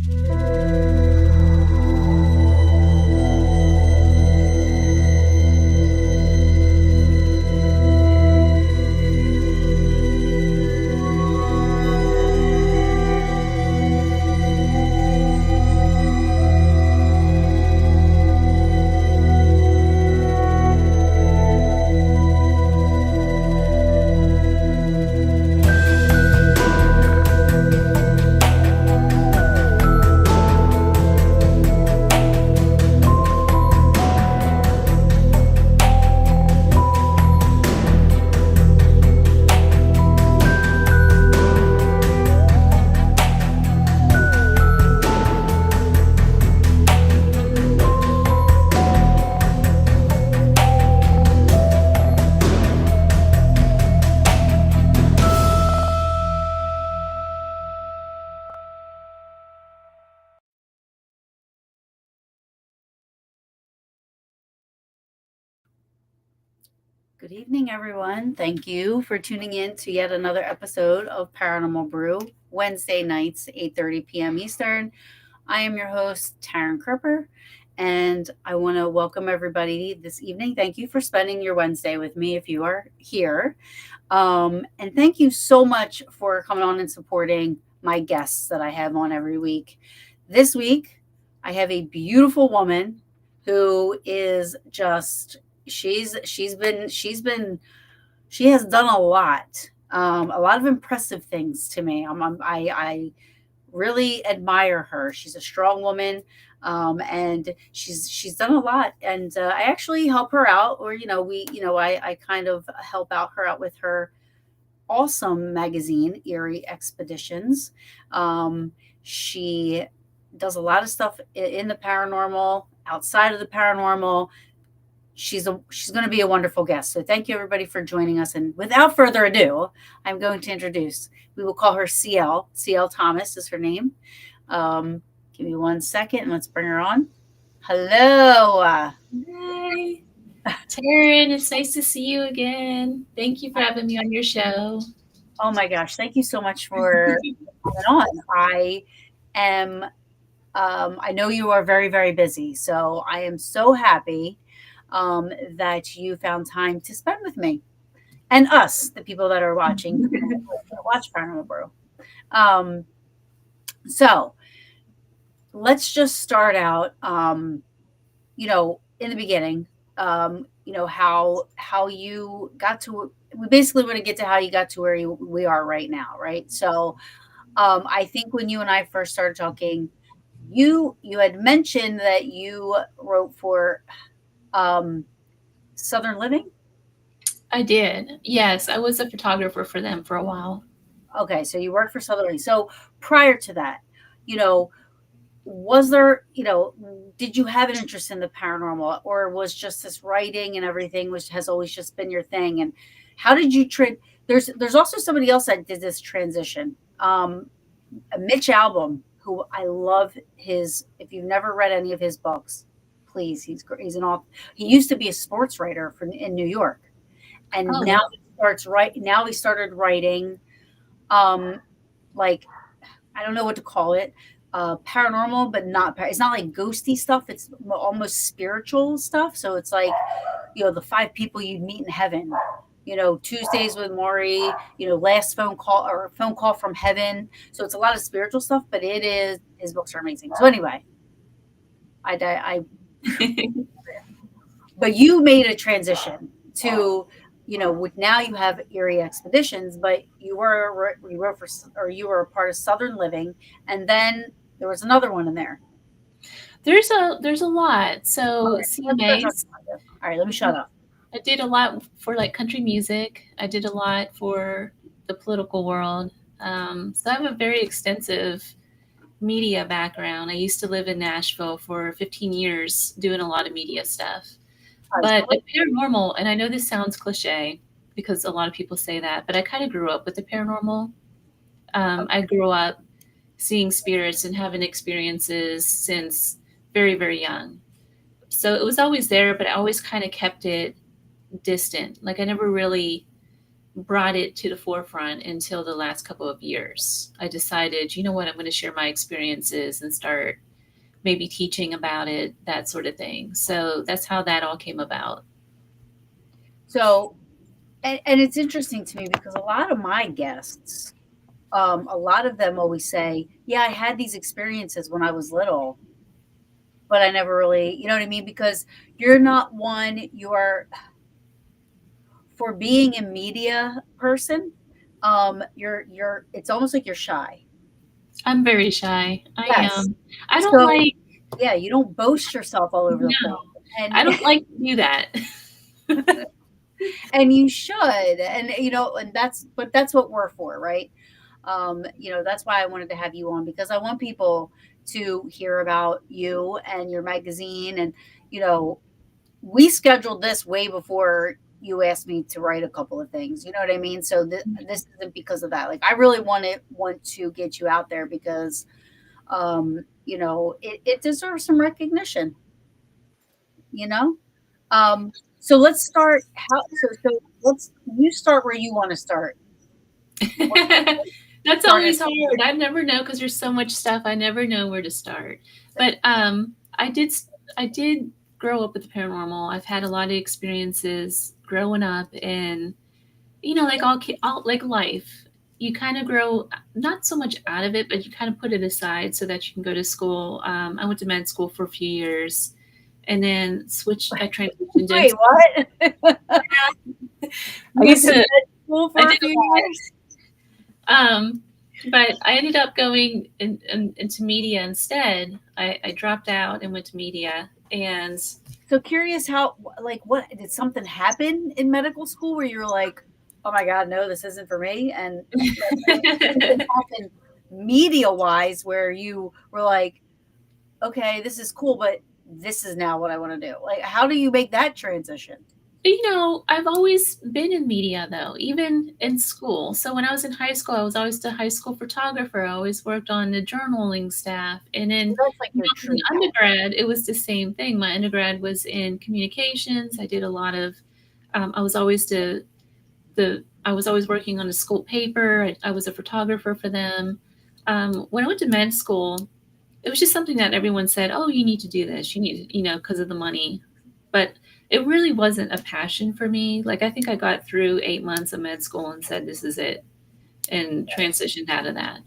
Good evening, everyone. Thank you for tuning in to yet another episode of Paranormal Brew, Wednesday nights, 8:30 p.m. Eastern. I am your host, Taryn Kerper, and I want to welcome everybody this evening. Thank you for spending your Wednesday with me if you are here. And thank you so much for coming on and supporting my guests that I have on every week. This week, I have a beautiful woman who is just she has done a lot of impressive things to me. I really admire her. She's a strong woman, and she's done a lot. And I actually help her out, or I kind of help out her out with her awesome magazine, Eerie Expeditions. She does a lot of stuff in the paranormal, outside of the paranormal. She's going to be a wonderful guest. So thank you everybody for joining us. And without further ado, I'm going to introduce. We will call her CL. CL Thomas is her name. Give me 1 second and let's bring her on. Hello. Hi, Taryn. It's nice to see you again. Thank you for having me on your show. Oh my gosh, thank you so much for coming on. I know you are very, very busy, so I am so happy that you found time to spend with me and us, the people that are watching, watch Paranormal Brew. So let's just start out, in the beginning, how you got to, we basically want to get to how you got to where we are right now. Right. So I think when you and I first started talking, you had mentioned that you wrote for Southern Living? I did. Yes, I was a photographer for them for a while. Okay, so you worked for Southern Living. So prior to that, was there, did you have an interest in the paranormal, or was just this writing and everything, which has always just been your thing? And how did you there's also somebody else that did this transition. Mitch Albom, who I love if you've never read any of his books, please, he's an author. He used to be a sports writer in New York, and now he started writing, like, I don't know what to call it, paranormal, but it's not like ghosty stuff. It's almost spiritual stuff. So it's like, the 5 people you'd meet in heaven. Tuesdays with Maury, last phone call from heaven. So it's a lot of spiritual stuff, but his books are amazing. So anyway, but you made a transition to, now you have Eerie Expeditions, but you were a part of Southern Living, and then there was another one in there. There's a lot. So CMAs. All right, let me shut up. I did a lot for like country music. I did a lot for the political world. So I have a very extensive media background. I used to live in Nashville for 15 years doing a lot of media stuff. But the paranormal, and I know this sounds cliche because a lot of people say that, but I kind of grew up with the paranormal. I grew up seeing spirits and having experiences since very, very young. So it was always there, but I always kind of kept it distant. Like I never really brought it to the forefront until the last couple of years. I decided, you know what, I'm going to share my experiences and start maybe teaching about it, that sort of thing. So that's how that all came about. So, and it's interesting to me because a lot of my guests, a lot of them always say, "Yeah, I had these experiences when I was little, but I never really," you know what I mean? Because you're not one. You're for being a media person. You're. It's almost like you're shy. I'm very shy. I Yes. am. I don't So like, yeah, you don't boast yourself all over the no, place, and I don't like to do that. and you should, and and that's what we're for, right? That's why I wanted to have you on because I want people to hear about you and your magazine, and you know, we scheduled this way before you asked me to write a couple of things. You know what I mean? So this isn't because of that. Like I really want to get you out there because it deserves some recognition. You know. So let's start. So let's you start where you want to start. What That's started? always hard. I never know because there's so much stuff. I never know where to start. But I did grow up with the paranormal. I've had a lot of experiences growing up, and like all like life, you kind of grow not so much out of it, but you kind of put it aside so that you can go to school. I went to med school for a few years, and then switched. I transitioned Wait, into what? I Me went too. to School I for a did few a lot. years. But I ended up going into media instead. I dropped out and went to media. And So curious how, like, what did something happen in medical school where you were like, oh my God, no, this isn't for me? And something happened media wise where you were like, okay, this is cool, but this is now what I want to do. Like, how do you make that transition? I've always been in media though, even in school. So when I was in high school, I was always the high school photographer. I always worked on the journaling staff. And then So that's like your in true path. undergrad, it was the same thing. My undergrad was in communications. I did a lot of, I was always I was always working on a school paper. I was a photographer for them. When I went to med school, it was just something that everyone said, "Oh, you need to do this. You need to," because of the money. But it really wasn't a passion for me. Like I think I got through 8 months of med school and said, "This is it," and transitioned out of that.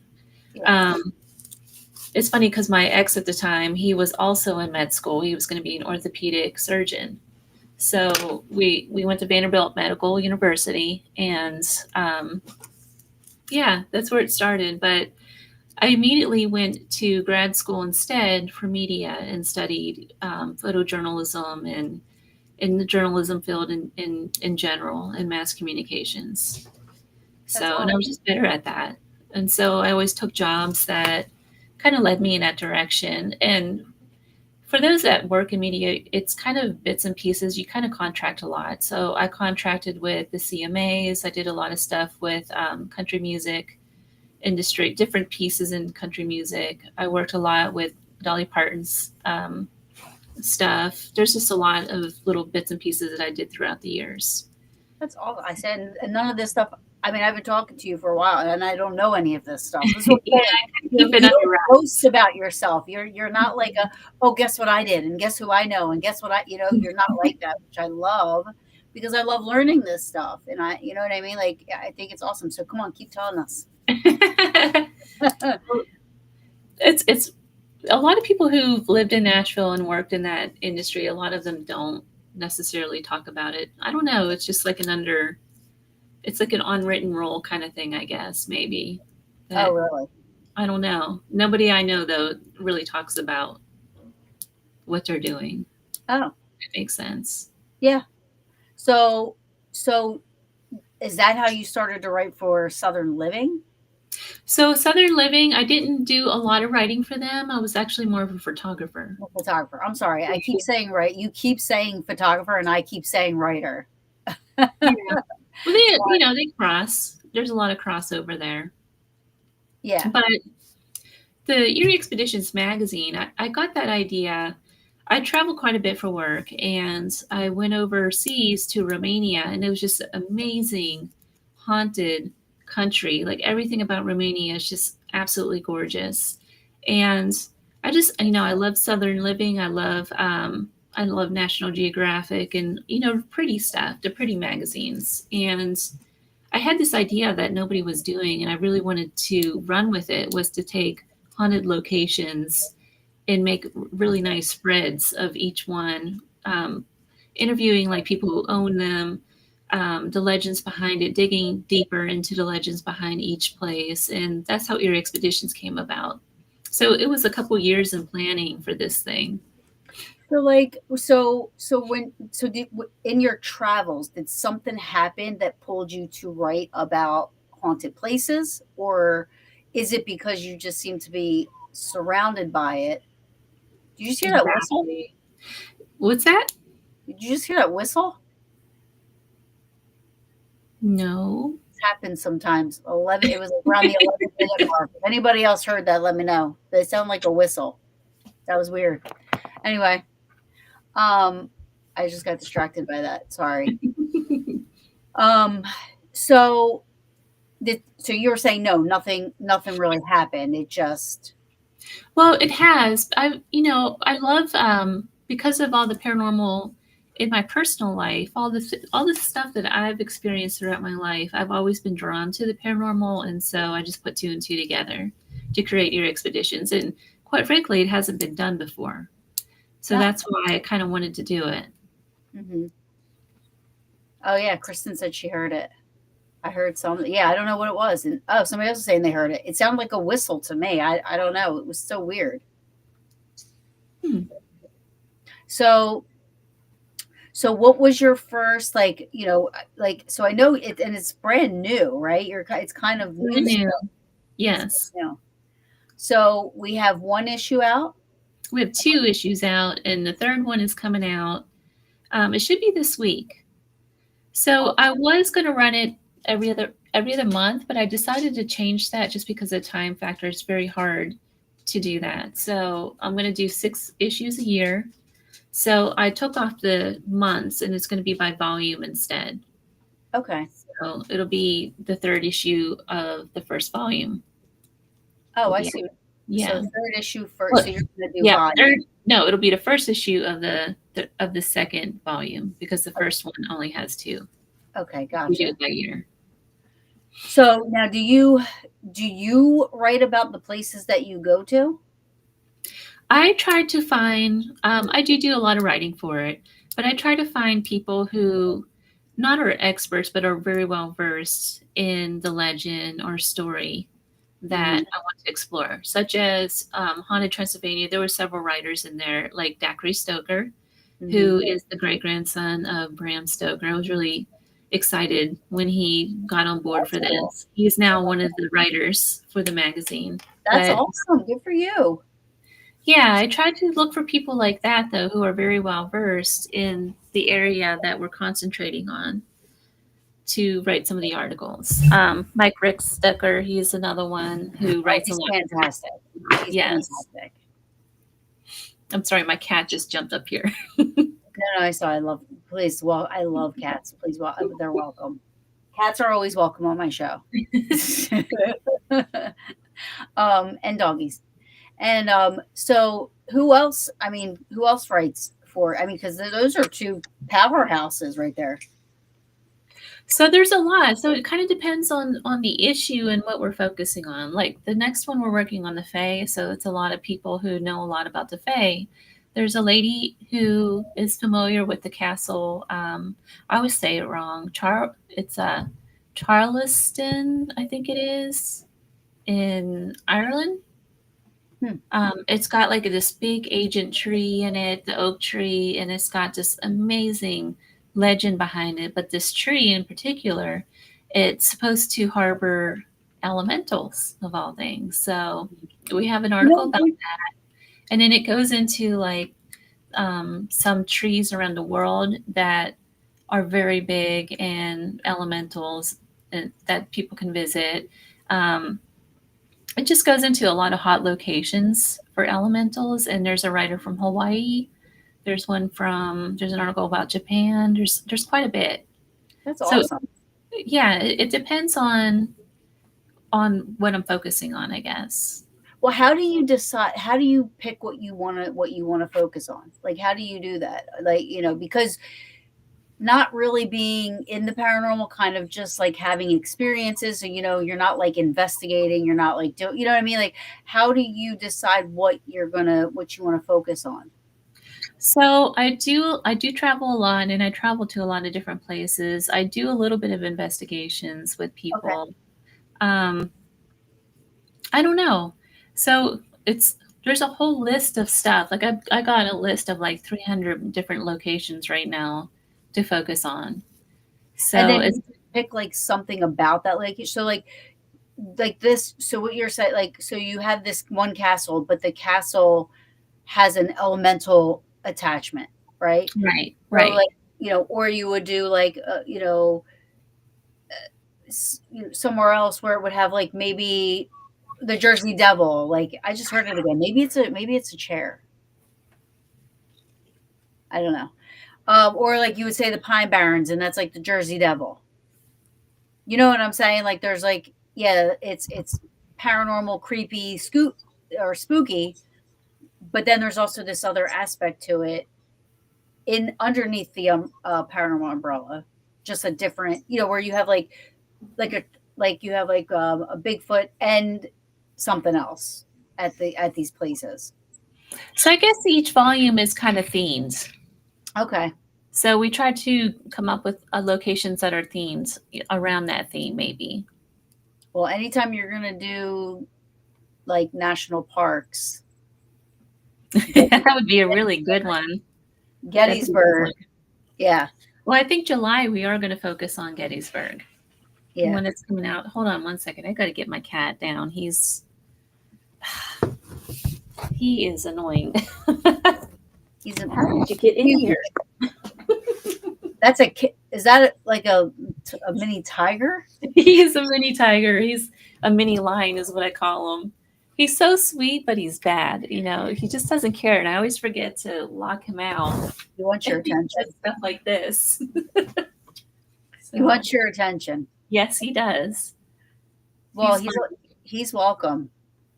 Yes. Um, it's funny because my ex at the time, he was also in med school. He was going to be an orthopedic surgeon. So we went to Vanderbilt Medical University, and yeah, that's where it started. But I immediately went to grad school instead for media and studied photojournalism and in the journalism field in general and mass communications. That's So, and I was awesome. just better at that. And so I always took jobs that kind of led me in that direction. And for those that work in media, it's kind of bits and pieces. You kind of contract a lot. So I contracted with the CMAs. I did a lot of stuff with country music industry, different pieces in country music. I worked a lot with Dolly Parton's stuff. There's just a lot of little bits and pieces that I did throughout the years. That's all I said. And none of this stuff. I mean, I've been talking to you for a while, and I don't know any of this stuff. This is what I'm Yeah, saying. keep it You under don't wraps. boast about yourself. You're not like a, oh, guess what I did, and guess who I know, and guess what you're not like that, which I love because I love learning this stuff, and you know what I mean. Like, yeah, I think it's awesome. So come on, keep telling us. It's a lot of people who've lived in Nashville and worked in that industry. A lot of them don't necessarily talk about it. I don't know. It's just like it's like an unwritten rule kind of thing, I guess, maybe. Oh, That really? I don't know. Nobody I know though really talks about what they're doing. Oh, It makes sense. yeah. So, so is that how you started to write for Southern Living? So Southern Living, I didn't do a lot of writing for them. I was actually more of a photographer. Well, photographer. I'm sorry. I keep saying right. You keep saying photographer, and I keep saying writer. Yeah. Well, they cross. There's a lot of crossover there. Yeah. But the Eerie Expeditions magazine, I got that idea. I traveled quite a bit for work, and I went overseas to Romania, and it was just amazing haunted country. Like everything about Romania is just absolutely gorgeous. And I just, I love Southern living. I love National Geographic and, pretty stuff, the pretty magazines. And I had this idea that nobody was doing, and I really wanted to run with it, was to take haunted locations and make really nice spreads of each one, interviewing like people who own them, the legends behind it, digging deeper into the legends behind each place. And that's how Eerie Expeditions came about. So it was a couple years in planning for this thing. In your travels, did something happen that pulled you to write about haunted places, or is it because you just seem to be surrounded by it? Did you just hear that whistle? Exactly. What's that? Did you just hear that whistle? No. It's happened sometimes. 11. It was around the 11-minute mark. If anybody else heard that, let me know. They sound like a whistle. That was weird. Anyway, I just got distracted by that. Sorry. So you were saying no, nothing really happened. It just. Well, it has. I love, because of all the paranormal in my personal life, all the stuff that I've experienced throughout my life, I've always been drawn to the paranormal, and so I just put two and two together to create Eerie Expeditions. And quite frankly, it hasn't been done before, so that's why I kind of wanted to do it. Mm-hmm. Oh yeah, Kristen said she heard it. I heard something. Yeah, I don't know what it was. And somebody else was saying they heard it. It sounded like a whistle to me. I don't know. It was so weird. So what was your first, so I know it, and it's brand new, right? It's kind of new. Yes. So we have one issue out. We have two issues out, and the third one is coming out. It should be this week. So I was going to run it every other month, but I decided to change that just because of the time factor. It's very hard to do that. So I'm going to do 6 issues a year. So I took off the months, and it's going to be by volume instead. Okay. So it'll be the 3rd issue of the 1st volume. Oh, I see. Yeah. So 3rd issue first. So you're going to do volume. No, it'll be the 1st issue of the 2nd volume, because the first one only has 2. Okay, gotcha. We do it by year. So now, do you write about the places that you go to? I tried to find. I do a lot of writing for it, but I try to find people who not are experts, but are very well versed in the legend or story that I want to explore, such as Haunted Transylvania. There were several writers in there, like Dacre Stoker, who is the great-grandson of Bram Stoker. I was really excited when he got on board for this. Cool. He's now one of the writers for the magazine. That's awesome. Good for you. Yeah, I tried to look for people like that, though, who are very well versed in the area that we're concentrating on to write some of the articles. Mike Rick Stucker, he's another one who writes a lot. Fantastic. He's fantastic. I'm sorry, my cat just jumped up here. No, I saw. I love. Please, I love cats. Please, they're welcome. Cats are always welcome on my show. And doggies. And so who else? Who else writes for? Because those are 2 powerhouses right there. So there's a lot. So it kind of depends on the issue and what we're focusing on. Like the next one, we're working on the Fae. So it's a lot of people who know a lot about the Fae. There's a lady who is familiar with the castle. I always say it wrong. It's Charleston, I think it is, in Ireland. It's got like this big ancient tree in it, the oak tree, and it's got this amazing legend behind it. But this tree in particular, it's supposed to harbor elementals of all things. So we have an article about that. And then it goes into like some trees around the world that are very big and elementals that people can visit. It just goes into a lot of hot locations for elementals. And there's a writer from Hawaii. There's an article about Japan. There's quite a bit. That's awesome. Yeah, it depends on what I'm focusing on, I guess. Well, how do you decide? How do you pick what you want to focus on? Like, how do you do that? Like, because not really being in the paranormal, kind of just like having experiences. So, you're not like investigating. You're not like you know what I mean? Like, how do you decide what you want to focus on? So I do travel a lot, and I travel to a lot of different places. I do a little bit of investigations with Okay. people. Um, I don't know. So there's a whole list of stuff. Like I got a list of like 300 different locations right now to focus on. And So then it's you pick like something about that, like so, like this. So what you're saying, like, so you have this one castle, but the castle has an elemental attachment, right? right, So right. like, or you would do like, somewhere else where it would have like maybe the Jersey Devil. Like, I just heard it again. Maybe it's a chair. I don't know. Or like you would say the Pine Barrens, and that's like the Jersey Devil. You know what I'm saying? Like, there's like, yeah, it's paranormal, creepy, scoot or spooky, but then there's also this other aspect to it in underneath the paranormal umbrella, just a different, where you have like a like you have like a Bigfoot and something else at these places. So I guess each volume is kind of themed. Okay. So we try to come up with locations that are themed around that theme, maybe. Well, anytime you're gonna do like national parks, That would be a really good one. That'd be a good one. Gettysburg, yeah, Well, I think July we are going to focus on Gettysburg yeah. when it's coming out. Hold on one second. I got to get my cat down. He is annoying. He's a How did you get in he's, here? that's a is that like a mini tiger? He's a mini tiger. He's a mini lion, is what I call him. He's so sweet, but he's bad. He just doesn't care. And I always forget to lock him out. He wants your He attention. does stuff like this. He So, wants your attention. yes, he does. Well, He's he's welcome.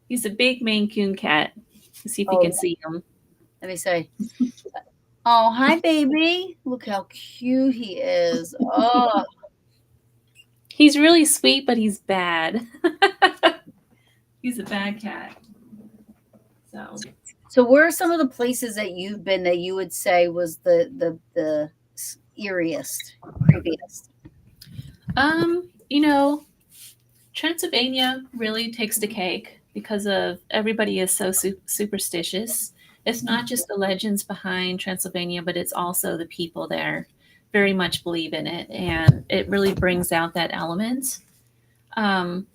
He's a big Maine coon cat. Let's see if you Oh, can see him. let me say. Oh, hi, baby. Look how cute he is. Oh, He's really sweet, but he's bad. He's a bad cat. So, so where are some of the places that you've been that you would say was the eeriest, creepiest? you know, Transylvania really takes the cake because of everybody is so superstitious. It's not just the legends behind Transylvania, but it's also the people there very much believe in it, and it really brings out that element. Um,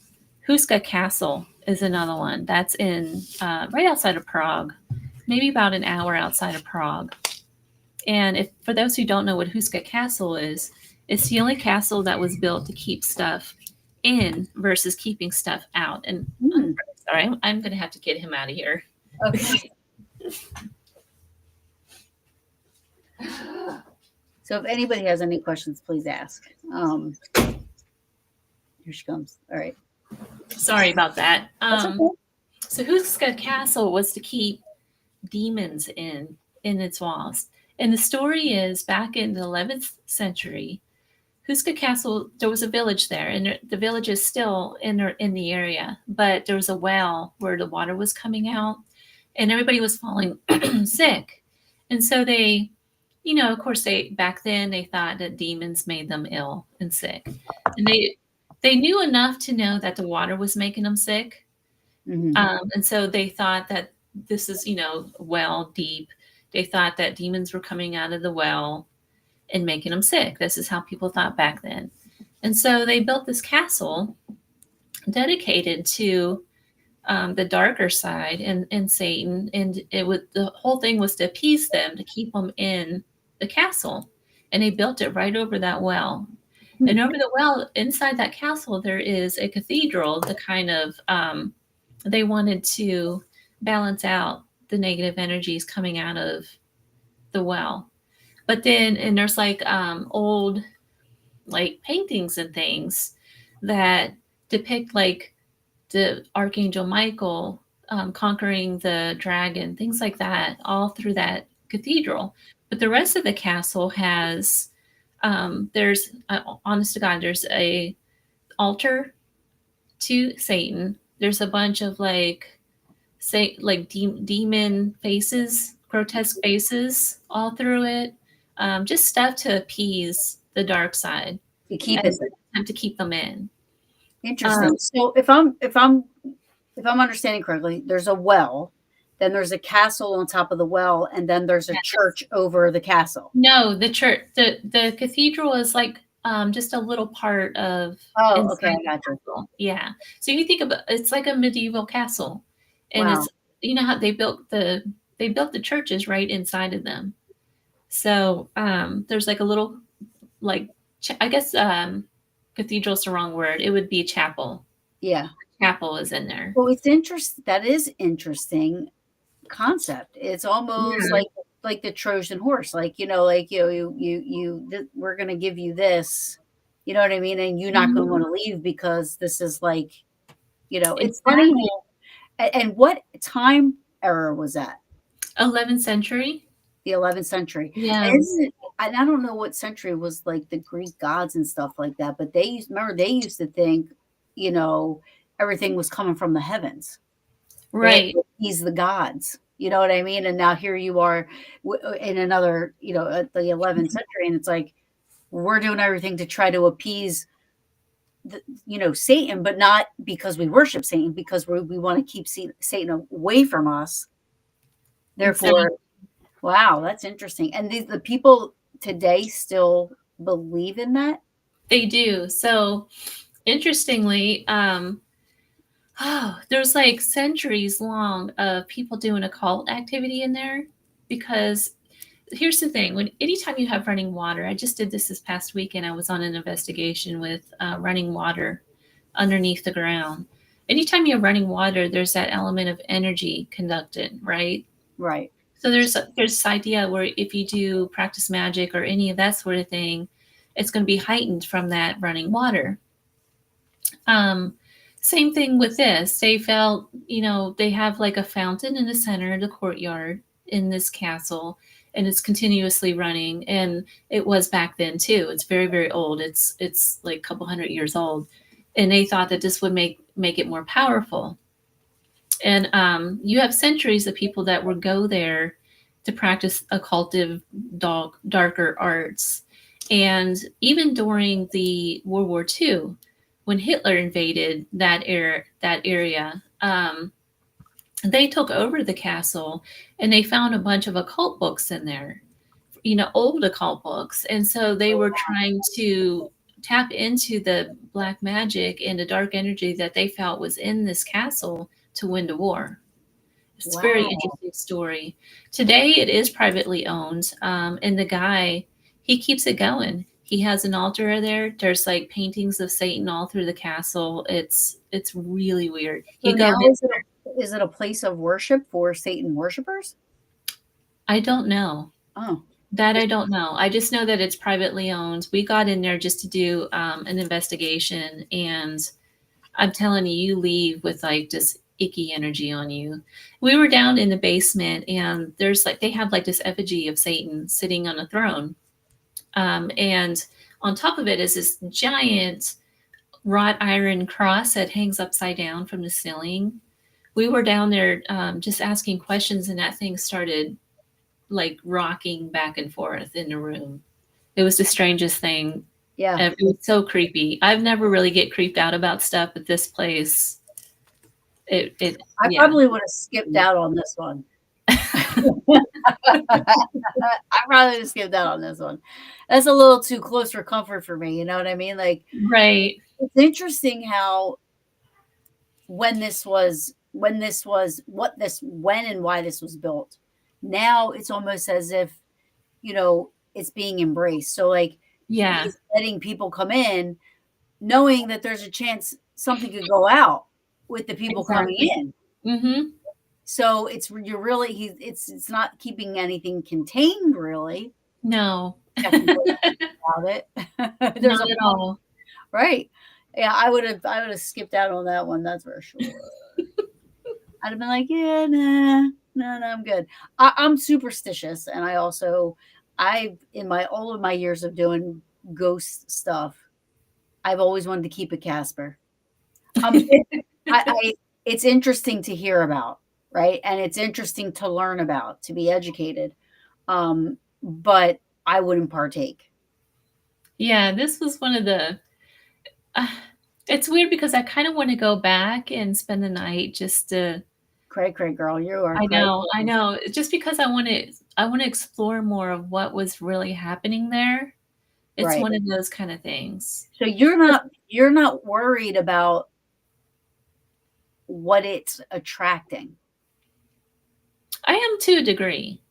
Huska Castle is another one that's in right outside of Prague, maybe about an hour outside of Prague. And if for those who don't know what Huska Castle is, it's the only castle that was built to keep stuff in versus keeping stuff out. And Hmm. sorry, I'm going to have to get him out of here. Okay. So if anybody has any questions, please ask. Here she comes. All right. Sorry about that. That's okay. So Huska Castle was to keep demons in its walls. And the story is back in the 11th century, Huska Castle, there was a village there, and the village is still in the area, but there was a well where the water was coming out, and everybody was falling sick. And so they, of course, they back then they thought that demons made them ill and sick, and they knew enough to know that the water was making them sick, Hmm. and so they thought that this is, well deep. They thought that demons were coming out of the well and making them sick. This is how people thought back then. And so they built this castle dedicated to the darker side and Satan. And the whole thing was to appease them, to keep them in the castle. And they built it right over that well. And over the well, inside that castle, there is a cathedral. The kind of they wanted to balance out the negative energies coming out of the well. But then, and there's like old like paintings and things that depict like the Archangel Michael conquering the dragon, things like that, all through that cathedral. But the rest of the castle has there's honest to God, there's a altar to Satan. There's a bunch of like say like demon faces, grotesque faces all through it. Just stuff to appease the dark side To keep and it there. to keep them in. Interesting. So if I'm understanding correctly, there's a well, then there's a castle on top of the well, and then there's a church over the castle. No, the church, the cathedral is like just a little part of Oh, inside okay, I the got you. castle. Yeah. So you think about it's like a medieval castle, and Wow. it's you know how they built the churches right inside of them. So there's like a little like I guess cathedral's the wrong word. It would be chapel. Yeah. Chapel is in there. Well, it's interesting. That is interesting concept. It's almost Yeah. like the Trojan horse. Like, like we're gonna give you this. You know what I mean? And you're not gonna Mhm. want to leave because this is like, it's funny. Exactly. And what time era was that? 11th century. The 11th century. Yeah. And isn't it, and I don't know what century was like the Greek gods and stuff like that, but they used to think, you know, everything was coming from the heavens. They had Right. to appease the gods. You know what I mean? And now here you are in another, at the 11th century, and it's like we're doing everything to try to appease, Satan, but not because we worship Satan, because we want to keep Satan away from us. Exactly. Therefore, wow, that's interesting. And the people today still believe in that? They do. So interestingly, there's like centuries long of people doing occult activity in there because here's the thing: when anytime you have running water, I just did this past weekend. I was on an investigation with running water underneath the ground. Anytime you have running water, there's that element of energy conducted, right? Right. So there's this idea where if you do practice magic or any of that sort of thing, it's going to be heightened from that running water. Um, Same thing with this. They felt, they have like a fountain in the center of the courtyard in this castle, and it's continuously running. And it was back then too. It's very, very old. It's like a couple hundred years old, and they thought that this would make it more powerful. And you have centuries of people that would go there to practice occultive, darker arts. And even during the World War II, when Hitler invaded that area, they took over the castle and they found a bunch of occult books in there, old occult books. And so they were trying to tap into the black magic and the dark energy that they felt was in this castle to win the war. It's a very Wow. interesting story. Today, it is privately owned, and the guy, he keeps it going. He has an altar there. There's like paintings of Satan all through the castle. It's really weird. So You go now in. is it a place of worship for Satan worshipers? I don't know. Oh, That I don't know. I just know that it's privately owned. We got in there just to do an investigation, and I'm telling you, you leave with like this icky energy on you. We were down in the basement, and there's like they have like this effigy of Satan sitting on a throne, and on top of it is this giant wrought iron cross that hangs upside down from the ceiling. We were down there just asking questions, and that thing started like rocking back and forth in the room. It was the strangest thing. yeah. It was so creepy. I've never really get creeped out about stuff, but this place, I yeah. probably would have skipped out on this one. I probably would have skipped out on this one. That's a little too close for comfort for me. You know what I mean? Like, Right. it's interesting how when this was when and why this was built. Now it's almost as if, it's being embraced. So like Yeah, he's letting people come in knowing that there's a chance something could go out with the people coming exactly. in. Mhm. So you're really it's not keeping anything contained really. No. Technically about it. There's a Not at all. right. Yeah, I would have skipped out on that one, that's for sure. I'd have been like, yeah, nah, no, no, I'm good. I'm superstitious, and I also, in my all of my years of doing ghost stuff, I've always wanted to keep a Casper. It, I it's interesting to hear about, right? And it's interesting to learn about, to be educated. But I wouldn't partake. Yeah, this was one of the. Uh, it's weird because I kind of want to go back and spend the night just to. Cray cray girl, you are cray. I know. Just because I want to explore more of what was really happening there. It's Right. one of those kind of things. So you're not worried about what it's attracting. I am to a degree,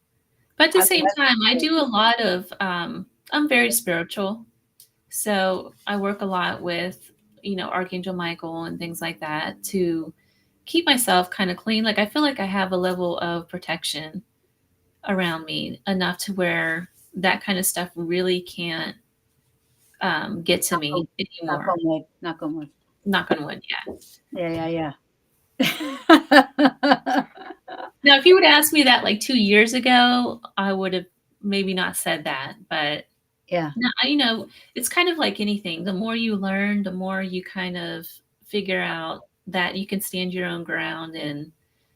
but at the I mean, same time, I do a lot of. I'm very spiritual, so I work a lot with Archangel Michael and things like that to keep myself kind of clean. Like I feel like I have a level of protection around me enough to where that kind of stuff really can't get to me knock anymore. on wood. Knock on wood. Knock on wood, yeah. Yeah, yeah, yeah. Now, if you would ask me that like 2 years ago, I would have maybe not said that. But Yeah, no, it's kind of like anything. The more you learn, the more you kind of figure out that you can stand your own ground and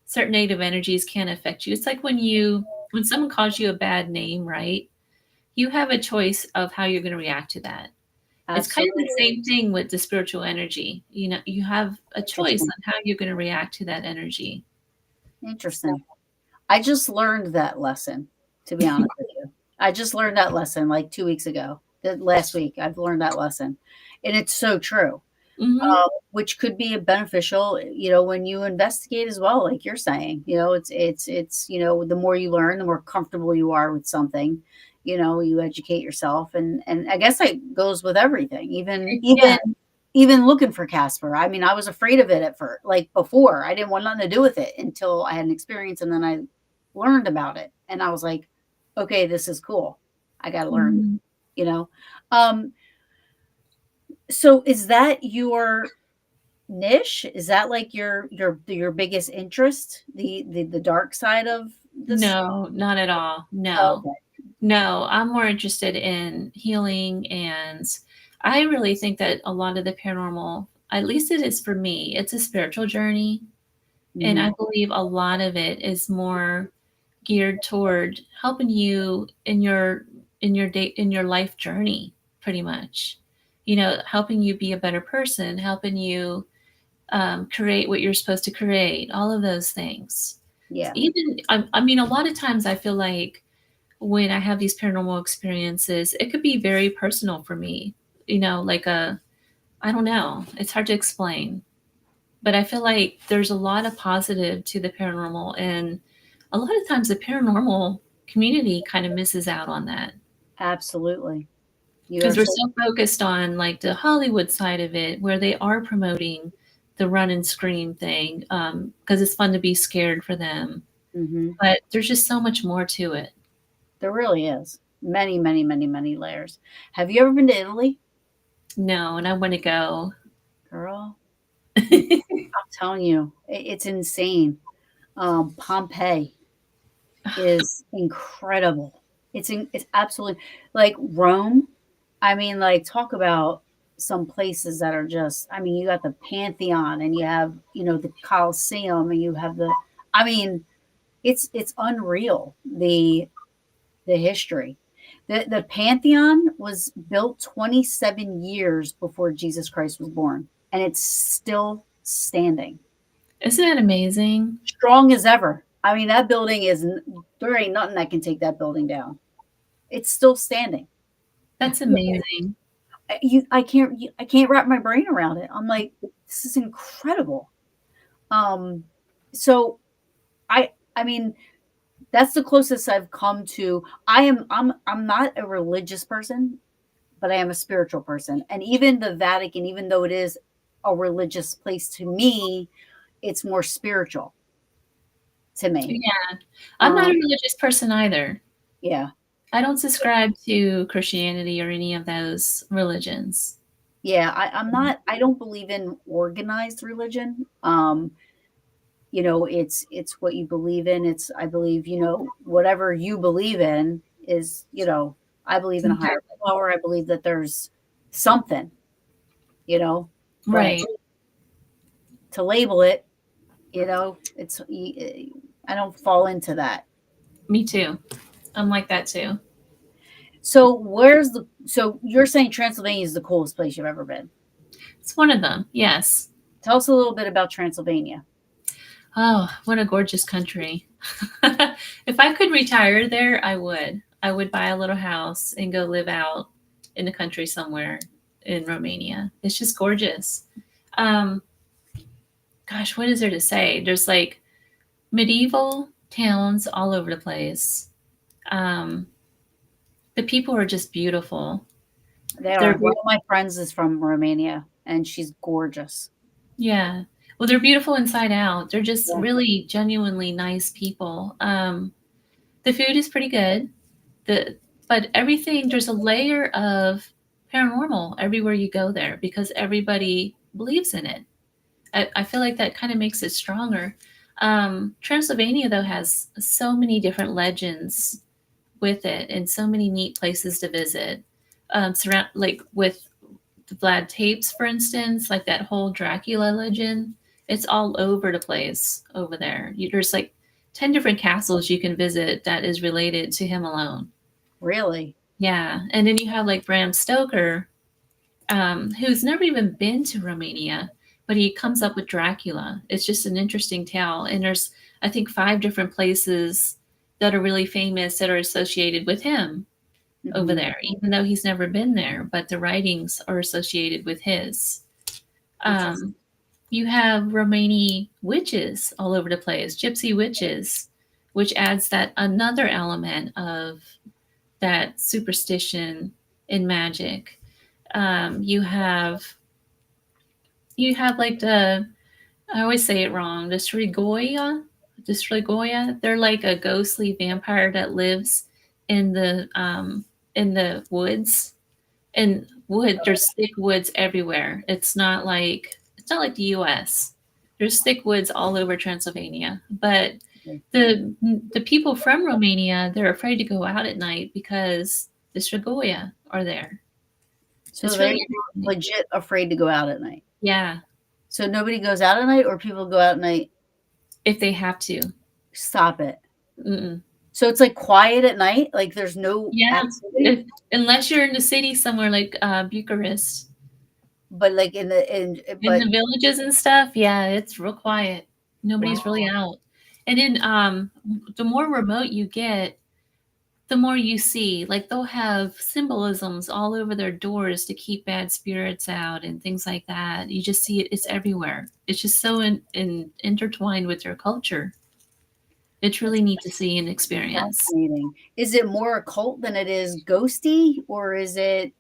certain negative energies can't affect you. It's like when someone calls you a bad name, right? You have a choice of how you're going to react to that. It's kind of the absolutely. same thing with the spiritual energy. You have a choice Interesting. on how you're going to react to that energy. So, Interesting. I just learned that lesson, to be honest with you. I just learned that lesson like 2 weeks ago. Last week, I've learned that lesson. And it's so true. mhm. Which could be beneficial, when you investigate as well, like you're saying. It's the more you learn, the more comfortable you are with something. You educate yourself, and I guess that goes with everything, even Yeah. even even looking for Casper. I mean, I was afraid of it at first, like before. I didn't want nothing to do with it until I had an experience, and then I learned about it, and I was like, okay, this is cool. I got to learn. Mhm. You know. Um, so is that your niche? Is that like your biggest interest? The dark side of this? No, not at all. Oh, No. okay. No, I'm more interested in healing, and I really think that a lot of the paranormal, at least it is for me, it's a spiritual journey, and I Mhm. believe a lot of it is more geared toward helping you in your life journey, pretty much. Helping you be a better person, helping you create what you're supposed to create, all of those things. Yeah, I mean, a lot of times I feel like when I have these paranormal experiences, it could be very personal for me. Like I don't know, it's hard to explain, but I feel like there's a lot of positive to the paranormal, and a lot of times the paranormal community kind of misses out on that absolutely. You because are we're so so focused on like the Hollywood side of it, where they are promoting the run and scream thing because it's fun to be scared for them. mhm. But there's just so much more to it. There really is. Many, many, many, many layers. Have you ever been to Italy? No, and I want to go. Girl, I'm telling you, it's insane. Pompeii is incredible. It's absolutely like Rome. I mean, like, talk about some places that are just, I mean, you got the Pantheon, and you have, the Colosseum, and you have I mean, it's unreal, the history. The Pantheon was built 27 years before Jesus Christ was born, and it's still standing. Isn't that amazing? Strong as ever. I mean, that building there ain't nothing that can take that building down. It's still standing. That's amazing. I can't wrap my brain around it. I'm like, this is incredible. Um, so I mean, that's the closest I've come to. I'm not a religious person, but I am a spiritual person. And even the Vatican, even though it is a religious place to me, it's more spiritual to me. Yeah. I'm not Um, a religious person either. yeah. I don't subscribe to Christianity or any of those religions. Yeah, I'm not. I don't believe in organized religion. It's what you believe in. It's I believe whatever you believe in is I believe in a higher power. I believe that there's something, but Right. to label it, it's I don't fall into that. Me too. I'm like that too. So you're saying Transylvania is the coolest place you've ever been? It's one of them. Yes. Tell us a little bit about Transylvania. Oh, what a gorgeous country. If I could retire there, I would. I would buy a little house and go live out in the country somewhere in Romania. It's just gorgeous. Um, Gosh, what is there to say? There's like medieval towns all over the place. Um, the people are just beautiful. They They're are. One of my friends is from Romania, and she's gorgeous. Yeah. Well, they're beautiful inside out. They're just Yeah. really genuinely nice people. The food is pretty good. The But everything, there's a layer of paranormal everywhere you go there because everybody believes in it. I feel like that kind of makes it stronger. Transylvania though has so many different legends with it and so many neat places to visit. Surround like with the Vlad tapes, for instance, like that whole Dracula legend, it's all over the place over there. There's like 10 different castles you can visit that is related to him alone. Really? Yeah. And then you have like Bram Stoker, who's never even been to Romania, but he comes up with Dracula. It's just an interesting tale. And there's, I think, 5 different places that are really famous that are associated with him over Hmm. there, even though he's never been there, but the writings are associated with his. Interesting. Um, you have Romani witches all over the place, gypsy witches, which adds that another element of that superstition in magic. Um, you have you have like I always say it wrong, the Strigoya. They're like a ghostly vampire that lives in the woods. And there's thick woods everywhere. It's not like the US. There's thick woods all over Transylvania. But the people from Romania, they're afraid to go out at night because the Strigoya are there. So It's they're really interesting. legit afraid to go out at night. Yeah, So nobody goes out at night, or people go out at night. if they have to. Stop it. Mm-mm. So it's like quiet at night. Like there's no Yeah, activity, unless you're in the city somewhere like Bucharest, but like in but the villages and stuff. Yeah, it's real quiet. Nobody's really wow, out. And then the more remote you get, the more you see. Like they'll have symbolisms all over their doors to keep bad spirits out and things like that. You just see it; it's everywhere. It's just so intertwined with their culture. It's really that's neat to see and experience. fascinating. Is it more occult than it is ghosty, or is it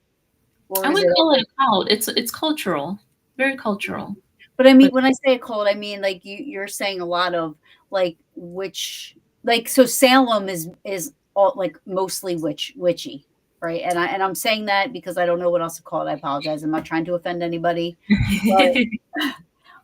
I or is it wouldn't call it all? a cult. It's cultural, very cultural. But I mean, But when I say occult, I mean like you're saying a lot of like so Salem is all like mostly witchy, right? And I'm saying that because I don't know what else to call it. I apologize. I'm not trying to offend anybody, but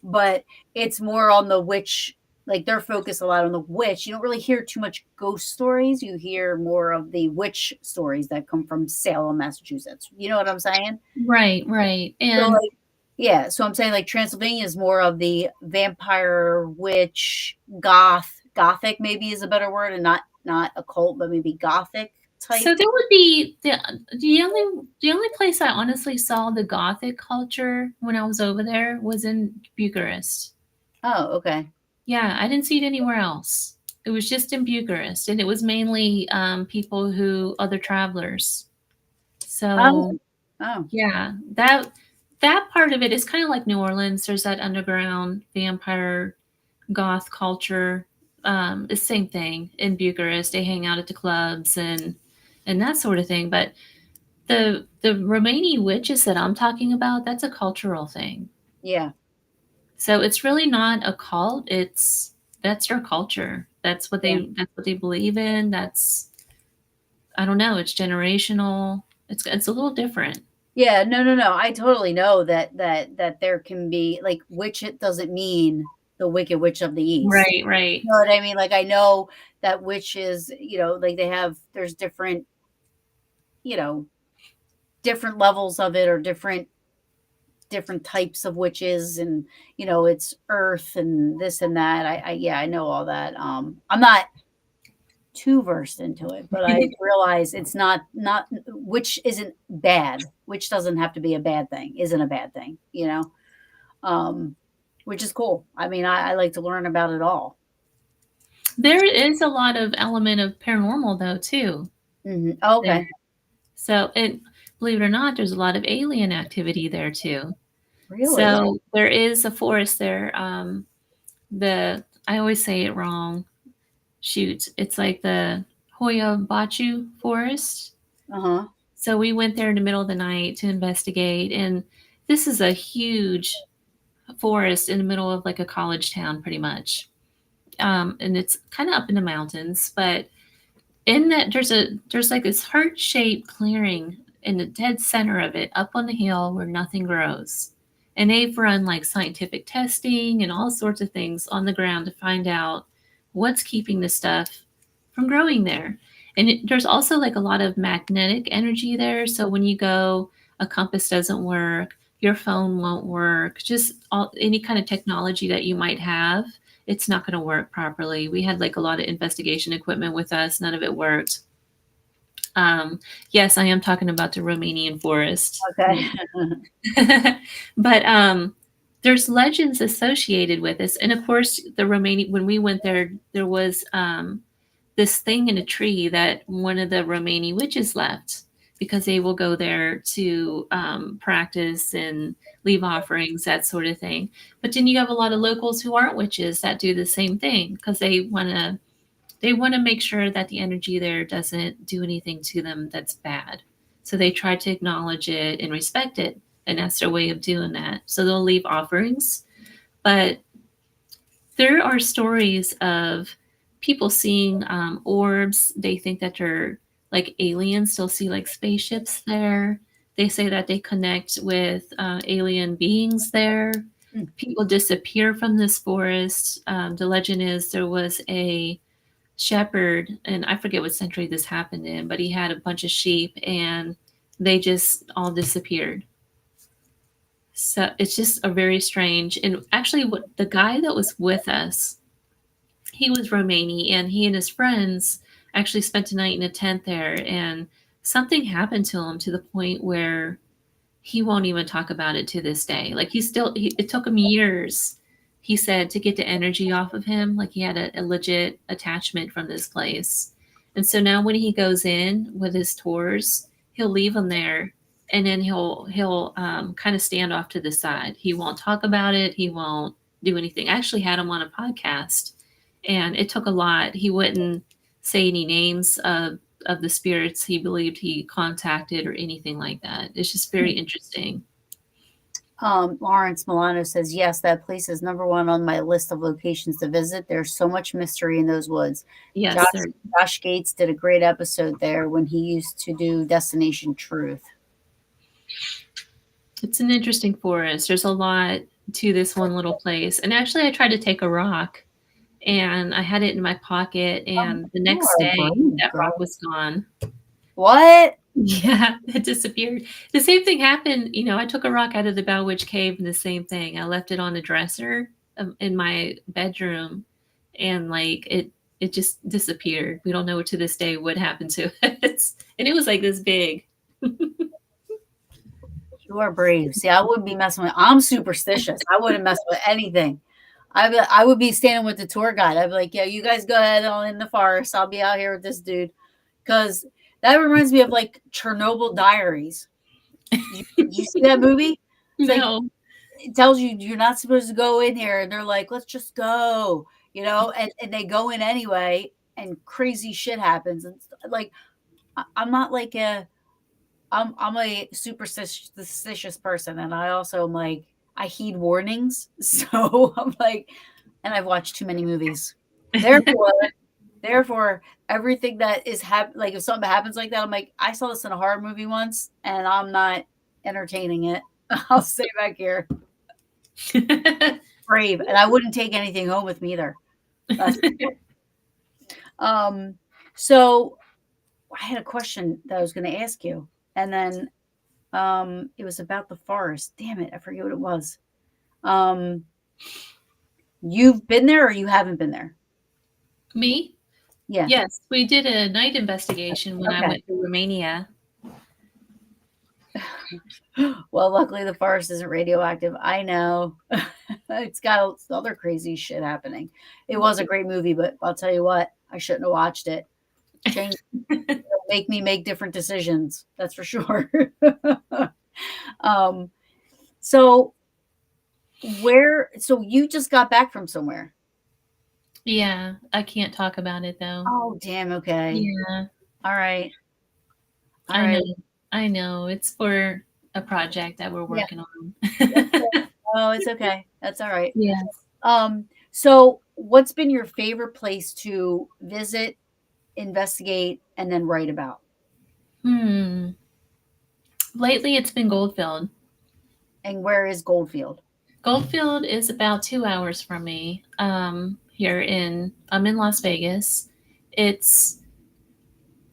but it's more on the witch. Like they're focused a lot on the witch. You don't really hear too much ghost stories. You hear more of the witch stories that come from Salem, Massachusetts. You know what I'm saying? right, right, So and like yeah, so I'm saying like Transylvania is more of the vampire, witch, gothic maybe is a better word, and not occult, but maybe gothic so type. there would be the only place I honestly saw the Gothic culture when I was over there was in Bucharest. Oh, okay. Yeah, I didn't see it anywhere else. It was just in Bucharest, and it was mainly people who other travelers. Oh, So oh, yeah, that part of it is kind of like New Orleans. There's that underground vampire goth culture. The same thing in Bucharest. They hang out at the clubs and that sort of thing. But the Romanian witches that I'm talking about, that's a cultural thing. yeah. So it's really not a cult. That's their culture. Yeah. That's what they believe in. I don't know, it's generational. It's a little different. Yeah, no. I totally know that there can be like witch. It doesn't mean the Wicked Witch of the East. Right, right. You know what I mean? Like I know that witches, like they have there's different, you know, different levels of it or different types of witches and it's earth and this and that. Yeah, I know all that. I'm not too versed into it, but I realize it's not which isn't bad. Which doesn't have to be a bad thing. Isn't a bad thing, um, which is cool. I mean, I like to learn about it all. There is a lot of element of paranormal though too. There. Okay, So, and believe it or not, there's a lot of alien activity there too. really? So there is a forest there. The I always say it wrong. Shoot, it's like the Hoya Bachu Forest. Uh huh. So we went there in the middle of the night to investigate, and this is a huge forest in the middle of like a college town, pretty much. And it's kind of up in the mountains, but in that there's like this heart shaped clearing in the dead center of it, up on the hill where nothing grows. And they've run like scientific testing and all sorts of things on the ground to find out what's keeping the stuff from growing there. And there's also like a lot of magnetic energy there. So when you go, a compass doesn't work, your phone won't work, just any kind of technology that you might have, it's not going to work properly. We had like a lot of investigation equipment with us, none of it worked. Yes, I am talking about the Romanian forest. Okay. But there's legends associated with this. And of course, the Romanian, when we went there, there was this thing in a tree that one of the Romani witches left because they will go there to practice and leave offerings, that sort of thing. But then you have a lot of locals who aren't witches that do the same thing because they want to make sure that the energy there doesn't do anything to them that's bad. So they try to acknowledge it and respect it, and that's their way of doing that. So they'll leave offerings, but there are stories of people seeing orbs. They think that they're like aliens. They'll see like spaceships there. They say that they connect with alien beings there. Hmm. People disappear from this forest. The legend is there was a shepherd, and I forget what century this happened in, but he had a bunch of sheep and they just all disappeared. So it's just a very strange. And actually, what the guy that was with us, he was Romani, and he and his friends actually spent a night in a tent there. And something happened to him to the point where he won't even talk about it to this day. Like it took him years, he said, to get the energy off of him. Like he had a legit attachment from this place. And so now when he goes in with his tours, he'll leave them there, and then he'll kind of stand off to the side. He won't talk about it. He won't do anything. I actually had him on a podcast, and it took a lot. He wouldn't say any names of the spirits he believed he contacted or anything like that. It's just very interesting. Lawrence Milano says, yes, that place is number one on my list of locations to visit. There's so much mystery in those woods. Josh, Yes, sir. Josh Gates did a great episode there when he used to do Destination Truth. It's an interesting forest. There's a lot to this one little place. And actually, I tried to take a rock, and I had it in my pocket, and the next day, that rock was gone. What? Yeah, it disappeared. The same thing happened. I took a rock out of the Bell Witch Cave, and the same thing. I left it on the dresser in my bedroom, and like it just disappeared. We don't know to this day what happened to it. And it was like this big. You are brave. See, I wouldn't be messing with. I'm superstitious. I wouldn't mess with anything. I would be standing with the tour guide. I'd be like, yeah, you guys go ahead on in the forest. I'll be out here with this dude. Because that reminds me of like Chernobyl Diaries. Did you see that movie? It's No. like, it tells you you're not supposed to go in here. And they're like, let's just go, and they go in anyway, and crazy shit happens. And like, I'm not like I'm a superstitious person. And I also am like, I heed warnings. So I'm like, and I've watched too many movies. Therefore, Therefore, everything that is like if something happens like that, I'm like, I saw this in a horror movie once, and I'm not entertaining it. I'll stay back here, brave, and I wouldn't take anything home with me either. That's so I had a question that I was going to ask you, and then it was about the forest. Damn it, I forget what it was. Um, you've been there or you haven't been there? Me? Yeah. Yes, we did a night investigation when I Okay. went to Romania. Well, luckily the forest isn't radioactive. I know. It's got other crazy shit happening. It was a great movie, but I'll tell you what, I shouldn't have watched it. Change make me make different decisions. That's for sure. um so so you just got back from somewhere. Yeah, I can't talk about it though. Oh, damn, okay. Yeah, All right. All I know. right. I know. It's for a project that we're Yeah. working on. Oh, it's okay. That's all right. Yes. So what's been your favorite place to visit, investigate, and then write about? Hmm. Lately, it's been Goldfield. And where is Goldfield? Goldfield is about 2 hours from me. I'm in Las Vegas. It's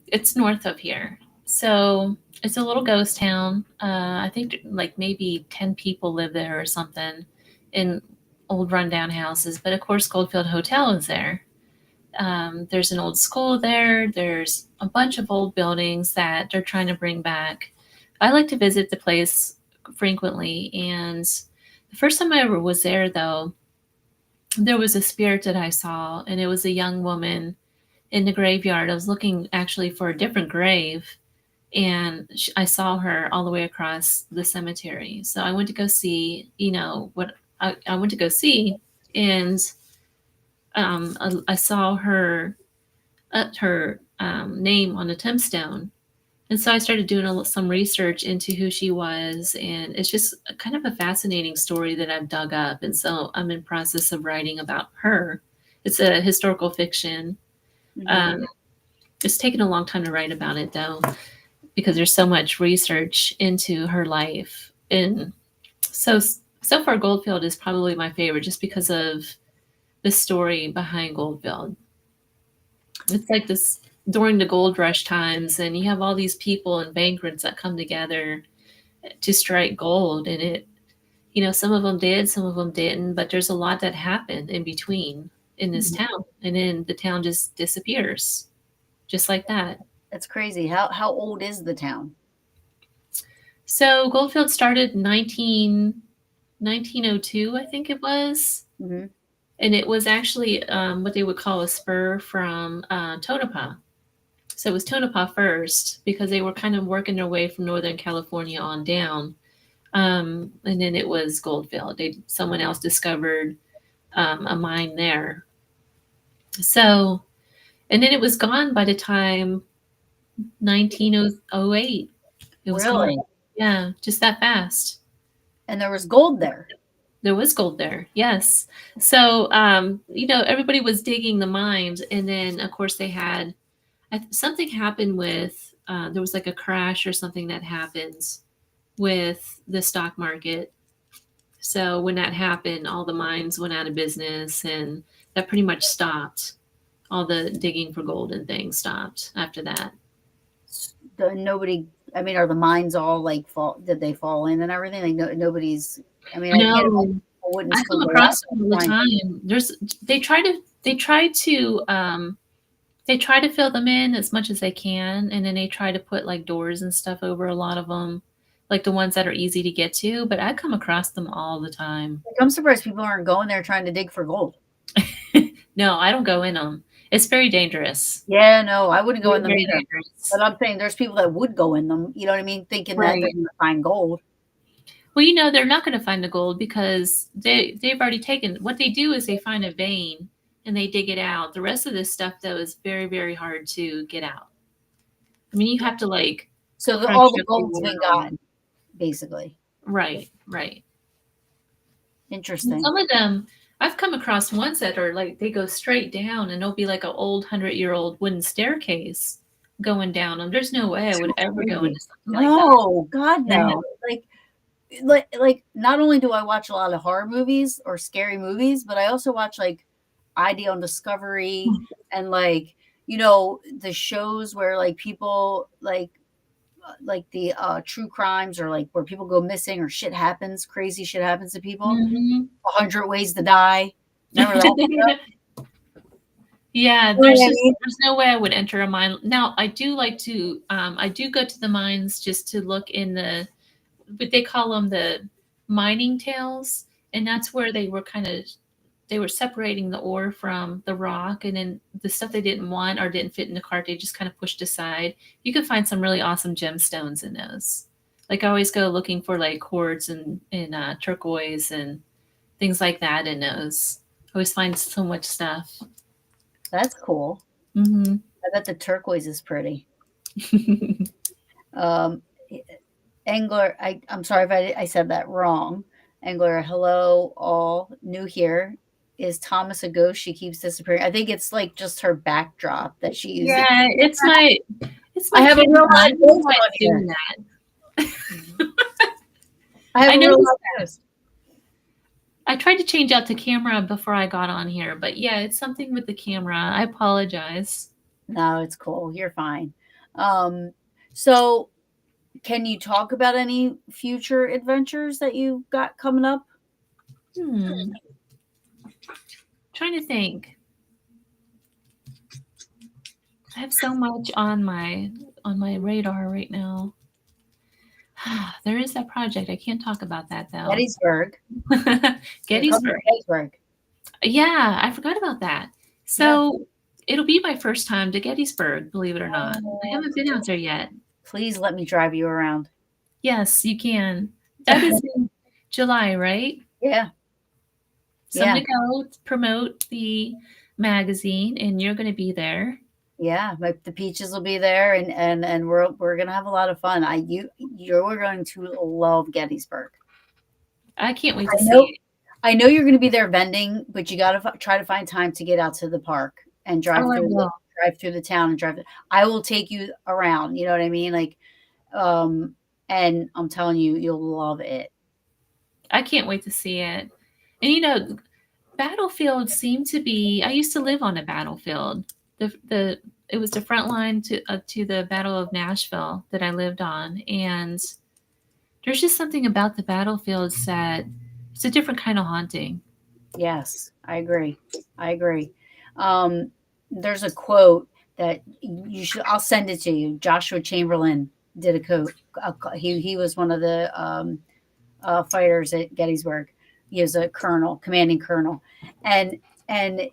it's north of here, so it's a little ghost town. I think like maybe 10 people live there or something, in old rundown houses. But of course, Goldfield Hotel is there. There's an old school there. There's a bunch of old buildings that they're trying to bring back. I like to visit the place frequently, and the first time I ever was there, though, there was a spirit that I saw, and it was a young woman in the graveyard. I was looking actually for a different grave, and I saw her all the way across the cemetery. So I went to go see, what I went to go see, and I saw her name on a tombstone. And so I started doing some research into who she was, and it's just kind of a fascinating story that I've dug up. And so I'm in process of writing about her. It's a historical fiction. Mhm. Um, it's taken a long time to write about it, though, because there's so much research into her life. And so far, Goldfield is probably my favorite, just because of the story behind Goldfield. It's like this during the gold rush times, and you have all these people and bankrupts that come together to strike gold. And some of them did, some of them didn't, but there's a lot that happened in between in this Mhm. town. And then the town just disappears, just like that. That's crazy. How old is the town? So Goldfield started in 1902, I think it was. Hmm. And it was actually what they would call a spur from Tonopah. So it was Tonopah first, because they were kind of working their way from Northern California on down. And then it was Goldfield. Someone else discovered a mine there. So, and then it was gone by the time 1908. It was gone. Really? Yeah, just that fast. And there was gold there. There was gold there, yes. So, everybody was digging the mines, and then of course they had something happened with there was like a crash or something that happens with the stock market. So when that happened, all the mines went out of business, and that pretty much stopped. All the digging for gold and things stopped after that. Nobody. I mean, are the mines all like fall? Did they fall in and everything? Like nobody's. I mean, I can't imagine No, people wouldn't I still come go out across them all the and find. time. They try to fill them in as much as they can, and then they try to put like doors and stuff over a lot of them, like the ones that are easy to get to. But I come across them all the time. Like, I'm surprised people aren't going there trying to dig for gold. No, I don't go in them. It's very dangerous. Yeah, no, I wouldn't go Very, in them very either. dangerous. But I'm saying there's people that would go in them. You know what I mean? Thinking that they're Right. going to find gold. Well, they're not going to find the gold, because they've already taken. What they do is they find a vein and they dig it out. The rest of this stuff, though, is very, very hard to get out. I mean, you have to like So crunch all the up the gold's been ore. gotten, basically. Right, right. And Interesting. some of them I've come across ones that are like they go straight down, and it'll be like an old 100-year-old wooden staircase going down. And there's no way I would ever go Crazy. into something like that. No, God Yeah. no. Like not only do I watch a lot of horror movies or scary movies, but I also watch like ID on Discovery and like, the shows where like people like the true crimes or like where people go missing or shit happens, crazy shit happens to people. Mhm. 100 Ways to Die. Remember that stuff? Yeah, You know what I mean? there's no way I would enter a mine. Now, I do like to I do go to the mines just to look in the but they call them the mining tails, and that's where they were separating the ore from the rock, and then the stuff they didn't want or didn't fit in the cart, they just kind of pushed aside. You can find some really awesome gemstones in those. Like I always go looking for like quartz and turquoise and things like that in those. I always find so much stuff. That's cool. Hmm. I bet the turquoise is pretty. Um, Angler, I'm sorry if I said that wrong. Angler, hello, all new here. Is Thomas a ghost? She keeps disappearing. I think it's like just her backdrop that she Yeah, uses. it's I my have a real camera. I live don't know ghost why on it's here. doing that. I have I a real noticed live that. ghost. I tried to change out the camera before I got on here, but yeah, it's something with the camera. I apologize. No, it's cool. You're fine. So can you talk about any future adventures that you got coming up? Hmm. Trying to think. I have so much on my radar right now. There is that project. I can't talk about that though. Gettysburg. You're coming to Gettysburg. Gettysburg. Yeah, I forgot about that. Yeah. So it'll be my first time to Gettysburg, believe it or not. I Oh, haven't been out there yet. please let me drive you around. Yes, you can. That is in July, right? Yeah. So I'm Yeah. going to go promote the magazine, and you're going to be there. Yeah, like the peaches will be there, and we're gonna have a lot of fun. You're going to love Gettysburg. I can't wait I to see know, it. I know you're gonna be there vending, but you got to try to find time to get out to the park and Oh, I will. drive through the town and I will take you around. You know what I mean? Like, um, and I'm telling you, you'll love it. I can't wait to see it. And battlefields seem to be. I used to live on a battlefield. The it was the front line to the Battle of Nashville that I lived on, and there's just something about the battlefields that it's a different kind of haunting. Yes, I agree. I agree. Um, there's a quote that you should. I'll send it to you. Joshua Chamberlain did a quote. He was one of the fighters at Gettysburg. He was a colonel, commanding colonel, and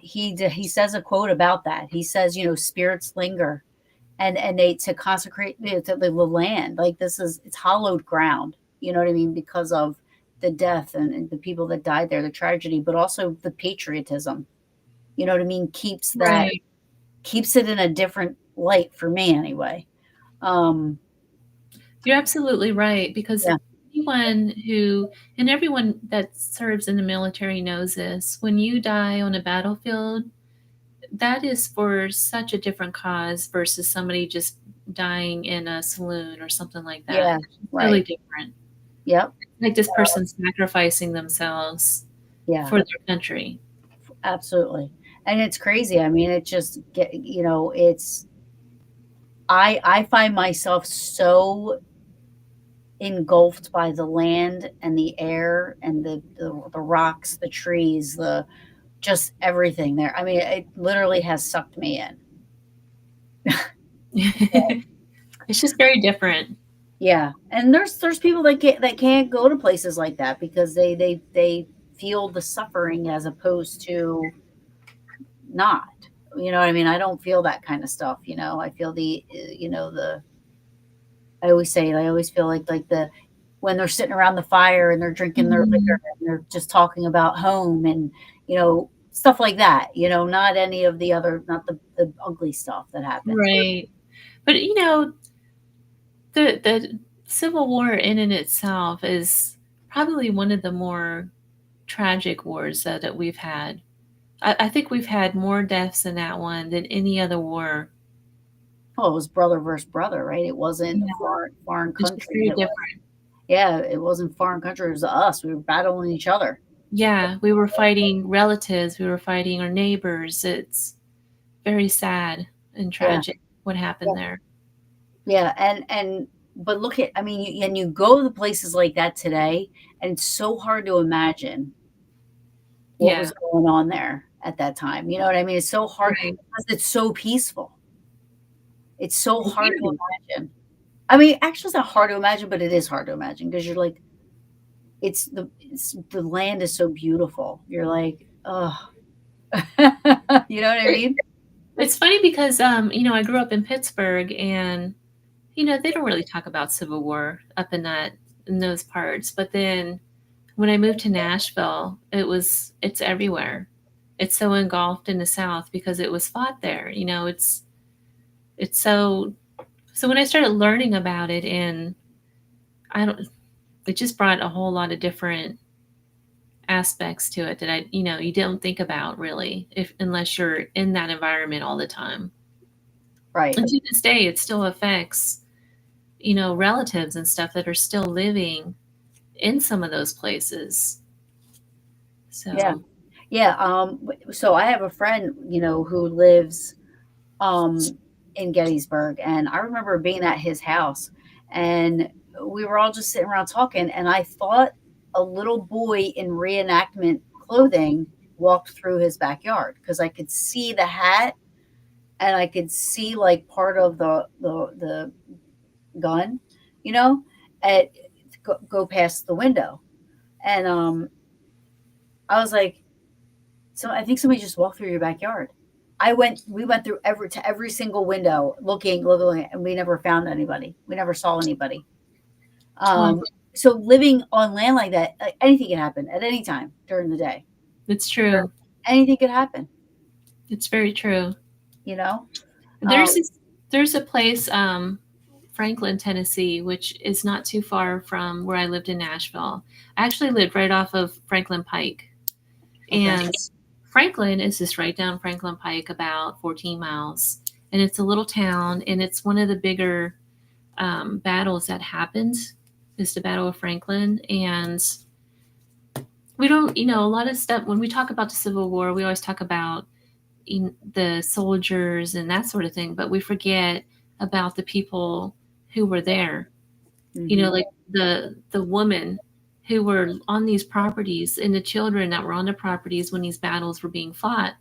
he says a quote about that. He says, spirits linger, and they to consecrate to the land. Like it's hallowed ground. You know what I mean? Because of the death and the people that died there, the tragedy, but also the patriotism. You know what I mean? Right. Keeps it in a different light for me anyway. Um, You're absolutely right because yeah, anyone who and everyone that serves in the military knows this. When you die on a battlefield, that is for such a different cause versus somebody just dying in a saloon or something like that. yeah, It's really right. different. Yep. Like this person sacrificing themselves Yeah, for their country. absolutely. And it's crazy. I mean, it just it's I find myself so engulfed by the land and the air and the rocks, the trees, the just everything there. I mean, it literally has sucked me in. It's just very different. Yeah, and there's people that can't go to places like that because they feel the suffering as opposed to not. You know what I mean? I don't feel that kind of stuff. I feel the I always say it. I always feel like the when they're sitting around the fire and they're drinking their liquor Mhm. and they're just talking about home and stuff like that. Not any of the other, not the ugly stuff that happens. Right. But the Civil War in and itself is probably one of the more tragic wars that we've had. I think we've had more deaths in that one than any other war. Well, it was brother versus brother, right? It wasn't a Yeah, foreign it's just countries. very It was, different. yeah, it wasn't foreign countries. It was us. We were battling each other. Yeah, we were fighting relatives, we were fighting our neighbors. It's very sad and Yeah, tragic what yeah, happened there. yeah. But look at, I mean, and you go to places like that today, and it's so hard to imagine what was Yeah, going on there at that time. You know what I mean? It's so hard right. because it's so peaceful. It's so It's hard to beautiful. imagine. I mean, actually, it's not hard to imagine, but it is hard to imagine because you're like, it's the land is so beautiful. You're like, oh, you know what I mean? It's funny because I grew up in Pittsburgh, and they don't really talk about Civil War up in those parts. But then when I moved to Nashville, it's everywhere. It's so engulfed in the South because it was fought there. It's so when I started learning about it, and I don't it just brought a whole lot of different aspects to it that you don't think about really, if unless you're in that environment all the time. Right. And to this day it still affects, relatives and stuff that are still living in some of those places. Yeah. So, Yeah. So I have a friend, who lives in Gettysburg, and I remember being at his house, and we were all just sitting around talking, and I thought a little boy in reenactment clothing walked through his backyard because I could see the hat and I could see like part of the gun, you know, at go past the window. And I was like, so I think somebody just walked through your backyard. We went through every single window looking, and we never found anybody. We never saw anybody. well, Um, so living on land like that, like, anything can happen at any time during the day. it's true. Anything could happen, It's very true. you know? There's Um, this, there's a place, Franklin, Tennessee, which is not too far from where I lived in Nashville. I actually lived right off of Franklin Pike. okay. And Franklin is just right down Franklin Pike, about 14 miles. And it's a little town, and it's one of the bigger battles that happened, is the Battle of Franklin. And we don't, a lot of stuff, when we talk about the Civil War, we always talk about the soldiers and that sort of thing, but we forget about the people who were there. Hmm. Like the women who were on these properties and the children that were on the properties when these battles were being fought.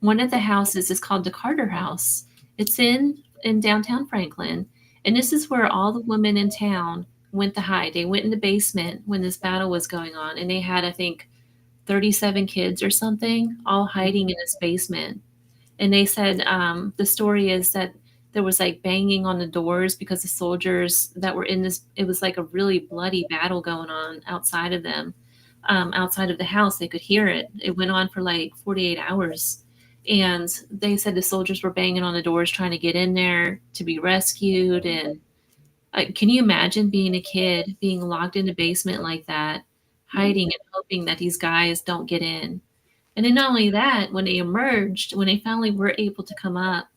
One of the houses is called the Carter House. It's in downtown Franklin, and this is where all the women in town went to hide. They went in the basement when this battle was going on, and they had, I think, 37 kids or something, all hiding in this basement. And they said, the story is that there was like banging on the doors because the soldiers that were in this, it was like a really bloody battle going on outside of them, outside of the house. They could hear it. It went on for like 48 hours. And they said the soldiers were banging on the doors trying to get in there to be rescued. And can you imagine being a kid being locked in a basement like that, hiding and hoping that these guys don't get in? And then not only that, when they emerged, when they finally were able to come up,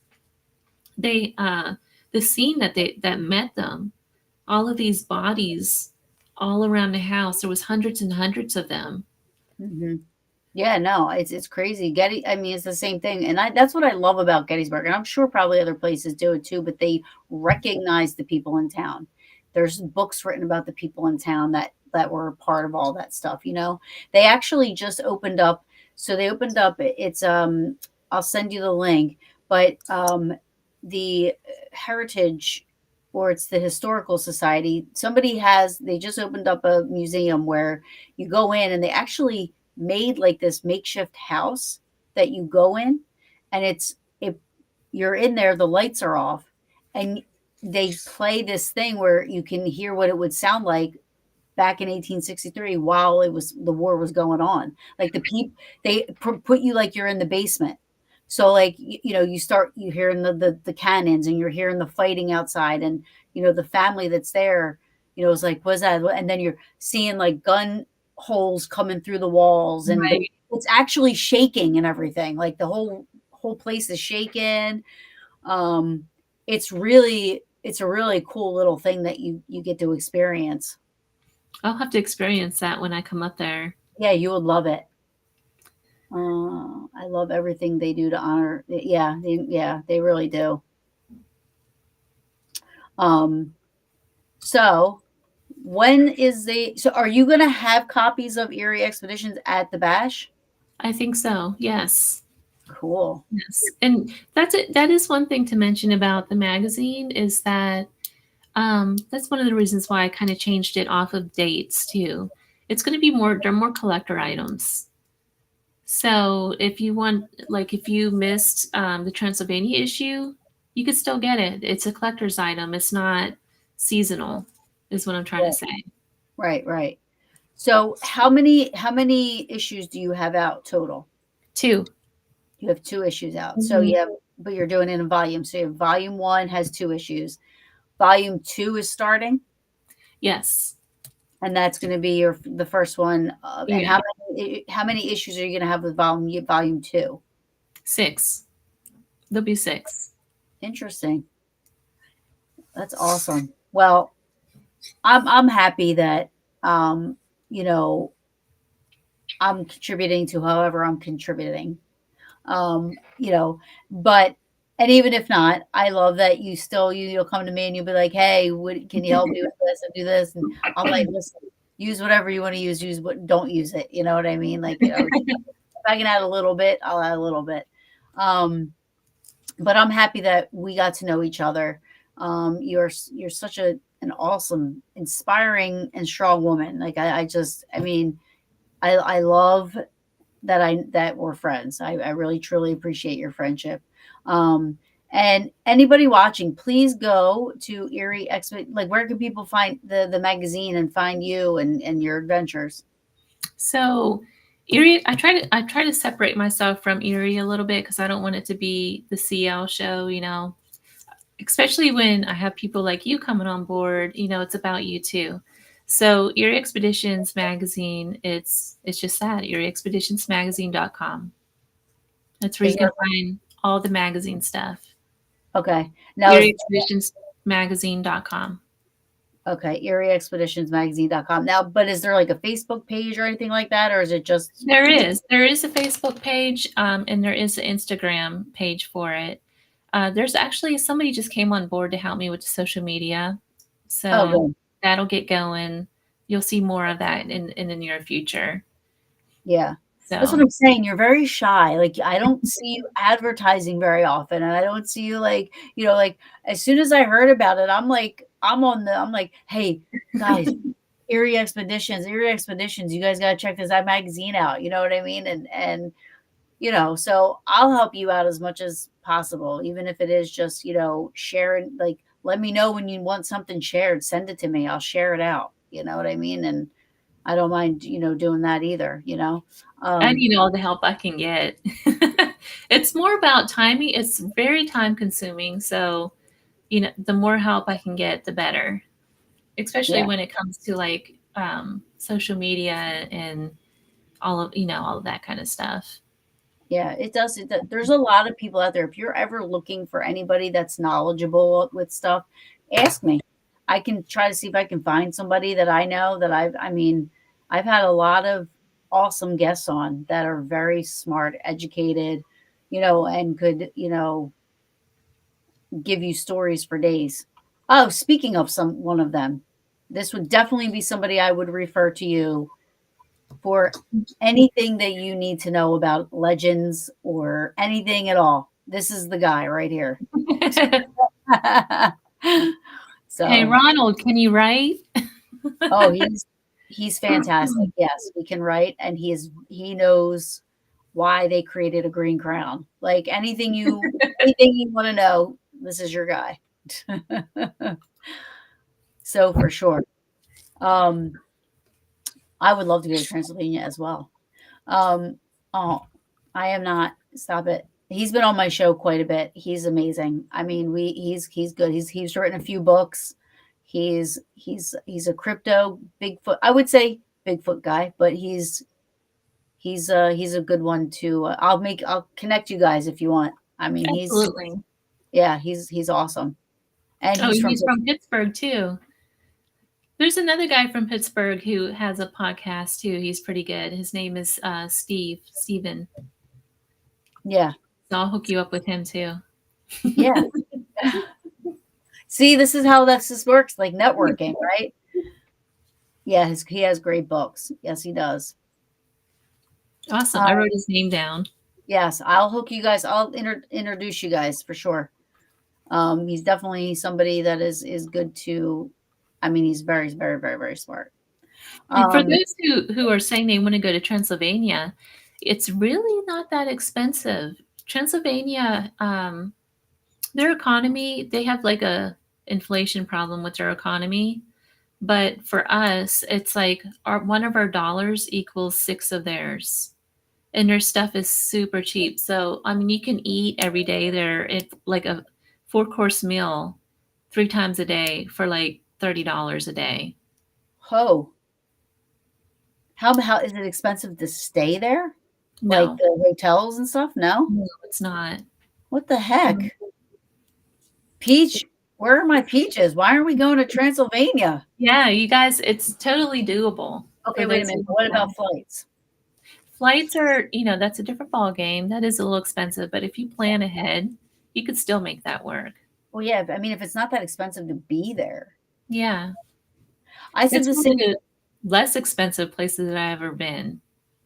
they the scene that met them, all of these bodies all around the house, there was hundreds and hundreds of them. Hmm. Yeah, no, it's crazy. I mean, it's the same thing, and that's what I love about Gettysburg, and I'm sure probably other places do it too. But they recognize the people in town. There's books written about the people in town that were a part of all that stuff. They actually just opened up. So they opened up. It's I'll send you the link, but the Heritage, or it's the Historical Society. They just opened up a museum where you go in, and they actually made like this makeshift house that you go in, and if you're in there, the lights are off, and they play this thing where you can hear what it would sound like back in 1863 while the war was going on. Like they put you like you're in the basement. So like you hearing the cannons, and you're hearing the fighting outside, and the family that's there, is like, what's that? And then you're seeing like holes coming through the walls, and Right. it's actually shaking and everything. Like the whole place is shaking. Um, it's a really cool little thing that you get to experience. I'll have to experience that when I come up there. Yeah, you would love it. I love everything they do to honor. Yeah, they really do. Um, so so are you going to have copies of Eerie Expeditions at the bash? I think so. Yes. Cool. Yes. And that's it. That is one thing to mention about the magazine is that that's one of the reasons why I kind of changed it off of dates too. It's going to be more, they're more collector items. So if you want, like if you missed the Transylvania issue, you could still get it. It's a collector's item. It's not seasonal, is what I'm trying to Right, say. right. So how many issues do you have out total? Two. You have 2 issues out. So Mhm. but you're doing it in volume. So you have volume 1 has 2 issues. Volume 2 is starting, Yes. and that's going to be the first one. And Yeah. how many issues are you going to have with volume 2? 6. There'll be 6. Interesting. That's awesome. Well, I'm happy that um, you know, I'm contributing to however I'm contributing. You know, but and even if not, I love that you'll come to me and you'll be like, "Hey, can you help me with this and do this?" And I'm like, "Listen, use whatever you want to use. Use what, don't use it." You know what I mean? Like, if I can add a little bit, I'll add a little bit. Um, but I'm happy that we got to know each other. You're such an awesome, inspiring, and strong woman. Like I mean, I love that we're friends. I really truly appreciate your friendship. Um, and anybody watching, please go to Eerie Expert. Like, where can people find the magazine and find you and your adventures? So Eerie, I try to separate myself from Eerie a little bit because I don't want it to be the CL show, especially when I have people like you coming on board, it's about you too. So Eerie Expeditions magazine, it's just that, eerieexpeditionsmagazine.com. That's where Is you can there find all the magazine stuff. okay? Now is eerieexpeditionsmagazine.com. okay, EerieExpeditionsMagazine.com. Now, but is there like a Facebook page or anything like that, or is it just There is a Facebook page, and there is an Instagram page for it. There's actually somebody just came on board to help me with the social media, oh so good. that'll get going. You'll see more of that in the near future. Yeah. That's what So I'm saying. You're very shy. Like I don't see you advertising very often, and I don't see you like, like as soon as I heard about it, I'm like, "Hey, guys, Eerie Expeditions, you guys got to check this magazine out." You know what I mean? And so I'll help you out as much as possible, even if it is just, sharing, like let me know when you want something shared, send it to me. I'll share it out. You know what I mean? And I don't mind, doing that either. I Um, need all the help I can get. It's more about timing. It's very time consuming. So, the more help I can get, the better, especially yeah, when it comes to like social media and all of that kind of stuff. yeah, it does. There's a lot of people out there. If you're ever looking for anybody that's knowledgeable with stuff, ask me. I can try to see if I can find somebody that I know that I mean, I've had a lot of awesome guests on that are very smart, educated, and could, give you stories for days. Oh, speaking of one of them, this would definitely be somebody I would refer to you for anything that you need to know about legends or anything at all. This is the guy right here. Hey, So, Ronald, can you write? oh, he's fantastic. Yes, he can write, and he knows why they created a green crown. Like anything you want to know, this is your guy. So for sure. Um, I would love to go to Transylvania as well. Um, oh, I am not. Stop it. He's been on my show quite a bit. He's amazing. I mean, he's good. He's written a few books. He's a crypto Bigfoot. I would say Bigfoot guy, but he's a good one to. I'll connect you guys if you want. I mean, Absolutely. he's awesome, and Oh, he's from he's from Pittsburgh too. There's another guy from Pittsburgh who has a podcast too. He's pretty good. His name is Steven. yeah, So I'll hook you up with him too. yeah. See, this is how this works, like networking, right? Yeah, he has great books. Yes, he does. Awesome. Uh, I wrote his name down. yes, I'll hook you guys. I'll introduce you guys for sure. He's definitely somebody that is good to. I mean, he's very, very, very, very smart. And for Um, those who are saying they want to go to Transylvania, it's really not that expensive. Transylvania, their economy, they have like a inflation problem with their economy. But for us, it's like one of our dollars equals six of theirs. And their stuff is super cheap. So I mean you can eat every day there. It's like a 4-course meal 3 times a day for like $30 a day. Ho, how is it expensive to stay there? Like No, the hotels and stuff? No? no, it's not. What the heck? Peach, where are my peaches? Why aren't we going to Transylvania? Yeah, you guys, it's totally doable Okay, for wait a those minute. who But what know. about flights? Flights are, that's a different ball game. That is a little expensive, but if you plan ahead, you could still make that work. Well, yeah. I mean, if it's not that expensive to be there, Yeah, I said it's the one of same. the less expensive places that I've ever been.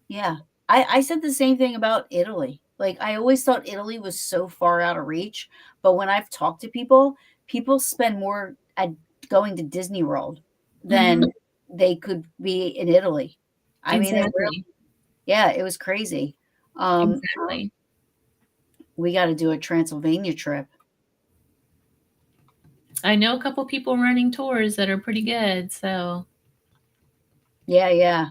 Yeah, I said the same thing about Italy. Like I always thought Italy was so far out of reach, but when I've talked to people, people spend more at going to Disney World Mhm. than they could be in Italy. I mean, it really, Exactly. yeah, it was crazy. Um, Exactly. we got to do a Transylvania trip. I know a couple people running tours that are pretty good. So Yeah, yeah.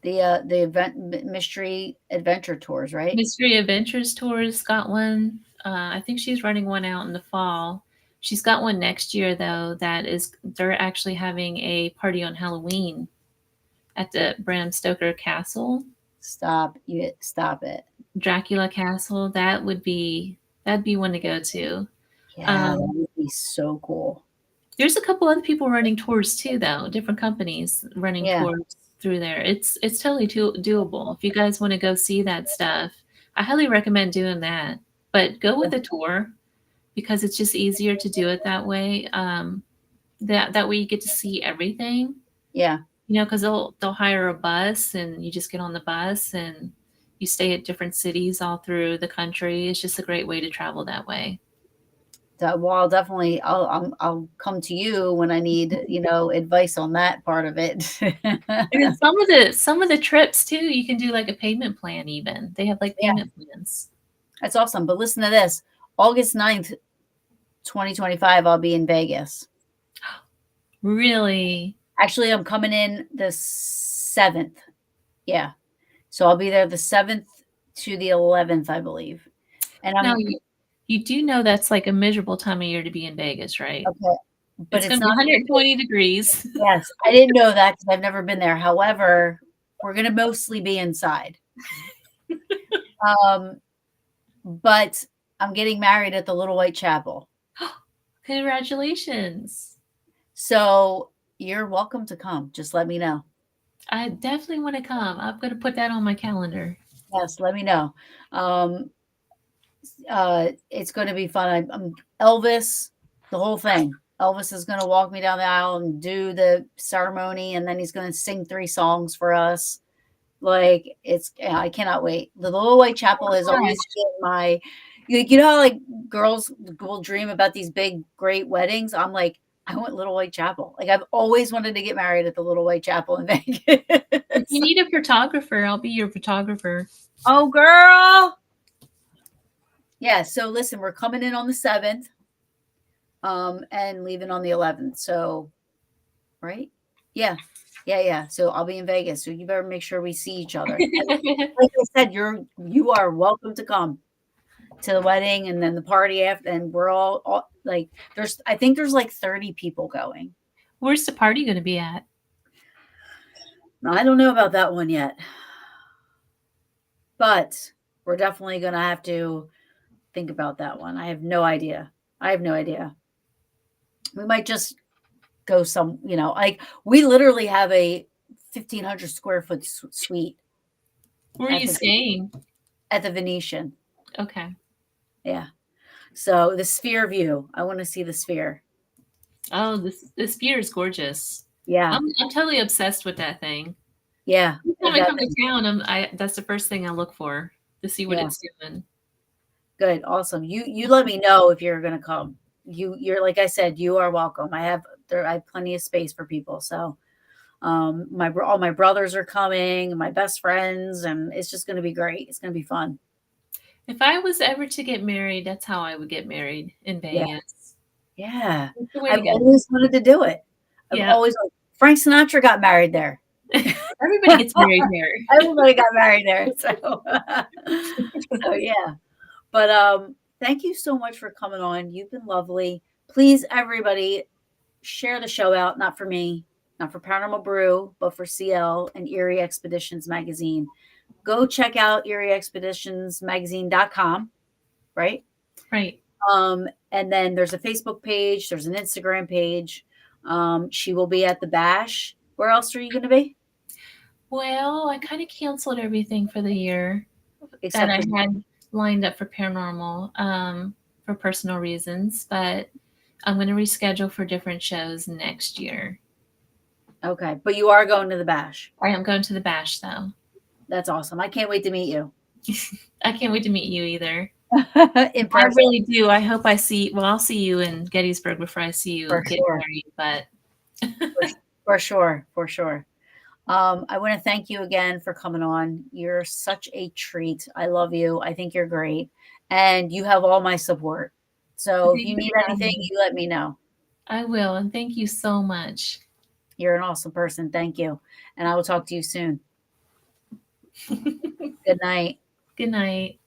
The event mystery adventure tours, right? Mystery Adventures Tours got one. I think she's running one out in the fall. She's got one next year though. They're actually having a party on Halloween at the Bram Stoker Castle, Stop it. Dracula Castle. That'd be one to go to. Yeah, that Um, would be so cool. there's a couple other people running tours too, though. Different companies running Yeah, tours through there. It's totally doable. If you guys want to go see that stuff, I highly recommend doing that. But go with a tour because it's just easier to do it that way. That way you get to see everything. yeah. Because they'll hire a bus and you just get on the bus and you stay at different cities all through the country. It's just a great way to travel that way. Well, I'll come to you when I need advice on that part of it. And then some of the trips too, you can do like a payment plan even. They have like Yeah, payment plans. that's awesome. But listen to this: August 9th, 2025, I'll be in Vegas. Really? Actually, I'm coming in the 7th. Yeah, so I'll be there the 7th to the 11th, I believe. And Now I'm you do know that's like a miserable time of year to be in Vegas, right? okay, but It's it's gonna be not. 120 degrees. Yes, I didn't know that because I've never been there. However, we're gonna mostly be inside. Um, but I'm getting married at the Little White Chapel. Congratulations. So you're welcome to come. Just let me know. I definitely want to come. I'm going to put that on my calendar. Yes, let me know. Um, it's going to be fun. I'm Elvis, the whole thing. Elvis is going to walk me down the aisle and do the ceremony, and then he's going to sing 3 songs for us. Like I cannot wait. The Little White Chapel has always been my. You know how like girls will dream about these big, great weddings. I'm like, I want Little White Chapel. Like I've always wanted to get married at the Little White Chapel in If you Vegas. need a photographer, I'll be your photographer. Oh, girl. Yeah. So listen, we're coming in on the 7th, and leaving on the 11th. So, right? Yeah. Yeah, yeah. So I'll be in Vegas. So you better make sure we see each other. Like I said, you are welcome to come to the wedding and then the party after, and we're all like I think there's like 30 people going. Where's the party going to be at? I don't know about that one yet, but we're definitely going to have to think about that one. I have no idea. I have no idea. We might just go some, like we literally have a 1,500 square foot suite Where are at you the staying? at the Venetian. Okay. Yeah. So the sphere view. I want to see the sphere. Oh, this beer is gorgeous. Yeah. I'm totally obsessed with that thing. Yeah. Every time It I does. come to town, that's the first thing I look for to see what Yeah. it's doing. Good. Awesome. You let me know if you're gonna come. You're like I said, you are welcome. I have plenty of space for people. So all my brothers are coming, my best friends, and it's just gonna be great. It's gonna be fun. If I was ever to get married, that's how I would get married in Yeah. Vegas. Yeah. That's the way to I've go. always wanted to do it. I've Yeah. always Frank Sinatra got married there. Everybody gets married here. Everybody got married there. So so yeah. But thank you so much for coming on. You've been lovely. Please, everybody, share the show out, not for me, not for Paranormal Brew, but for CL and Eerie Expeditions Magazine. Go check out eerieexpeditionsmagazine.com, right? Right. And then there's a Facebook page, there's an Instagram page. She will be at the bash. Where else are you going to be? Well, I kind of canceled everything for the year that Except I for had lined up for paranormal for personal reasons, but I'm going to reschedule for different shows next year. okay, but you are going to the bash. I am going to the bash though. That's awesome. I can't wait to meet you. I can't wait to meet you either. In I person. really do. I hope I see. Well, I'll see you in Gettysburg before I see you For get sure. married. But For sure. For sure. I want to thank you again for coming on. You're such a treat. I love you. I think you're great. And you have all my support. So if thank you you need for having anything, me. you let me know. I will, and thank you so much. You're an awesome person. Thank you. And I will talk to you soon. Good night. Good night.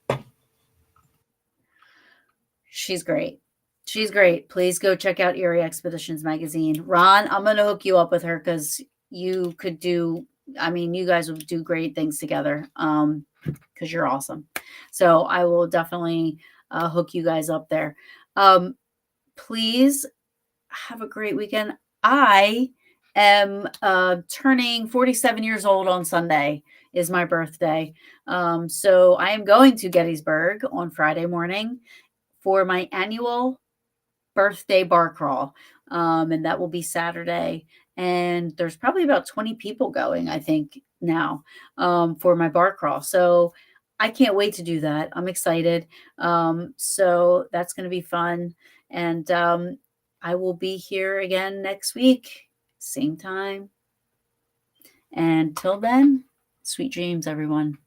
She's great. She's great. Please go check out Eerie Expeditions Magazine. Ron, I'm going to hook you up with her because you could do, you guys would do great things together because you're awesome. So I will definitely hook you guys up there. Please have a great weekend. I am turning 47 years old on Sunday is my birthday. So I am going to Gettysburg on Friday morning for my annual birthday bar crawl. And that will be Saturday. And there's probably about 20 people going, I think, now for my bar crawl. So I can't wait to do that. I'm excited. So that's going to be fun. And I will be here again next week, same time. And till then, sweet dreams, everyone.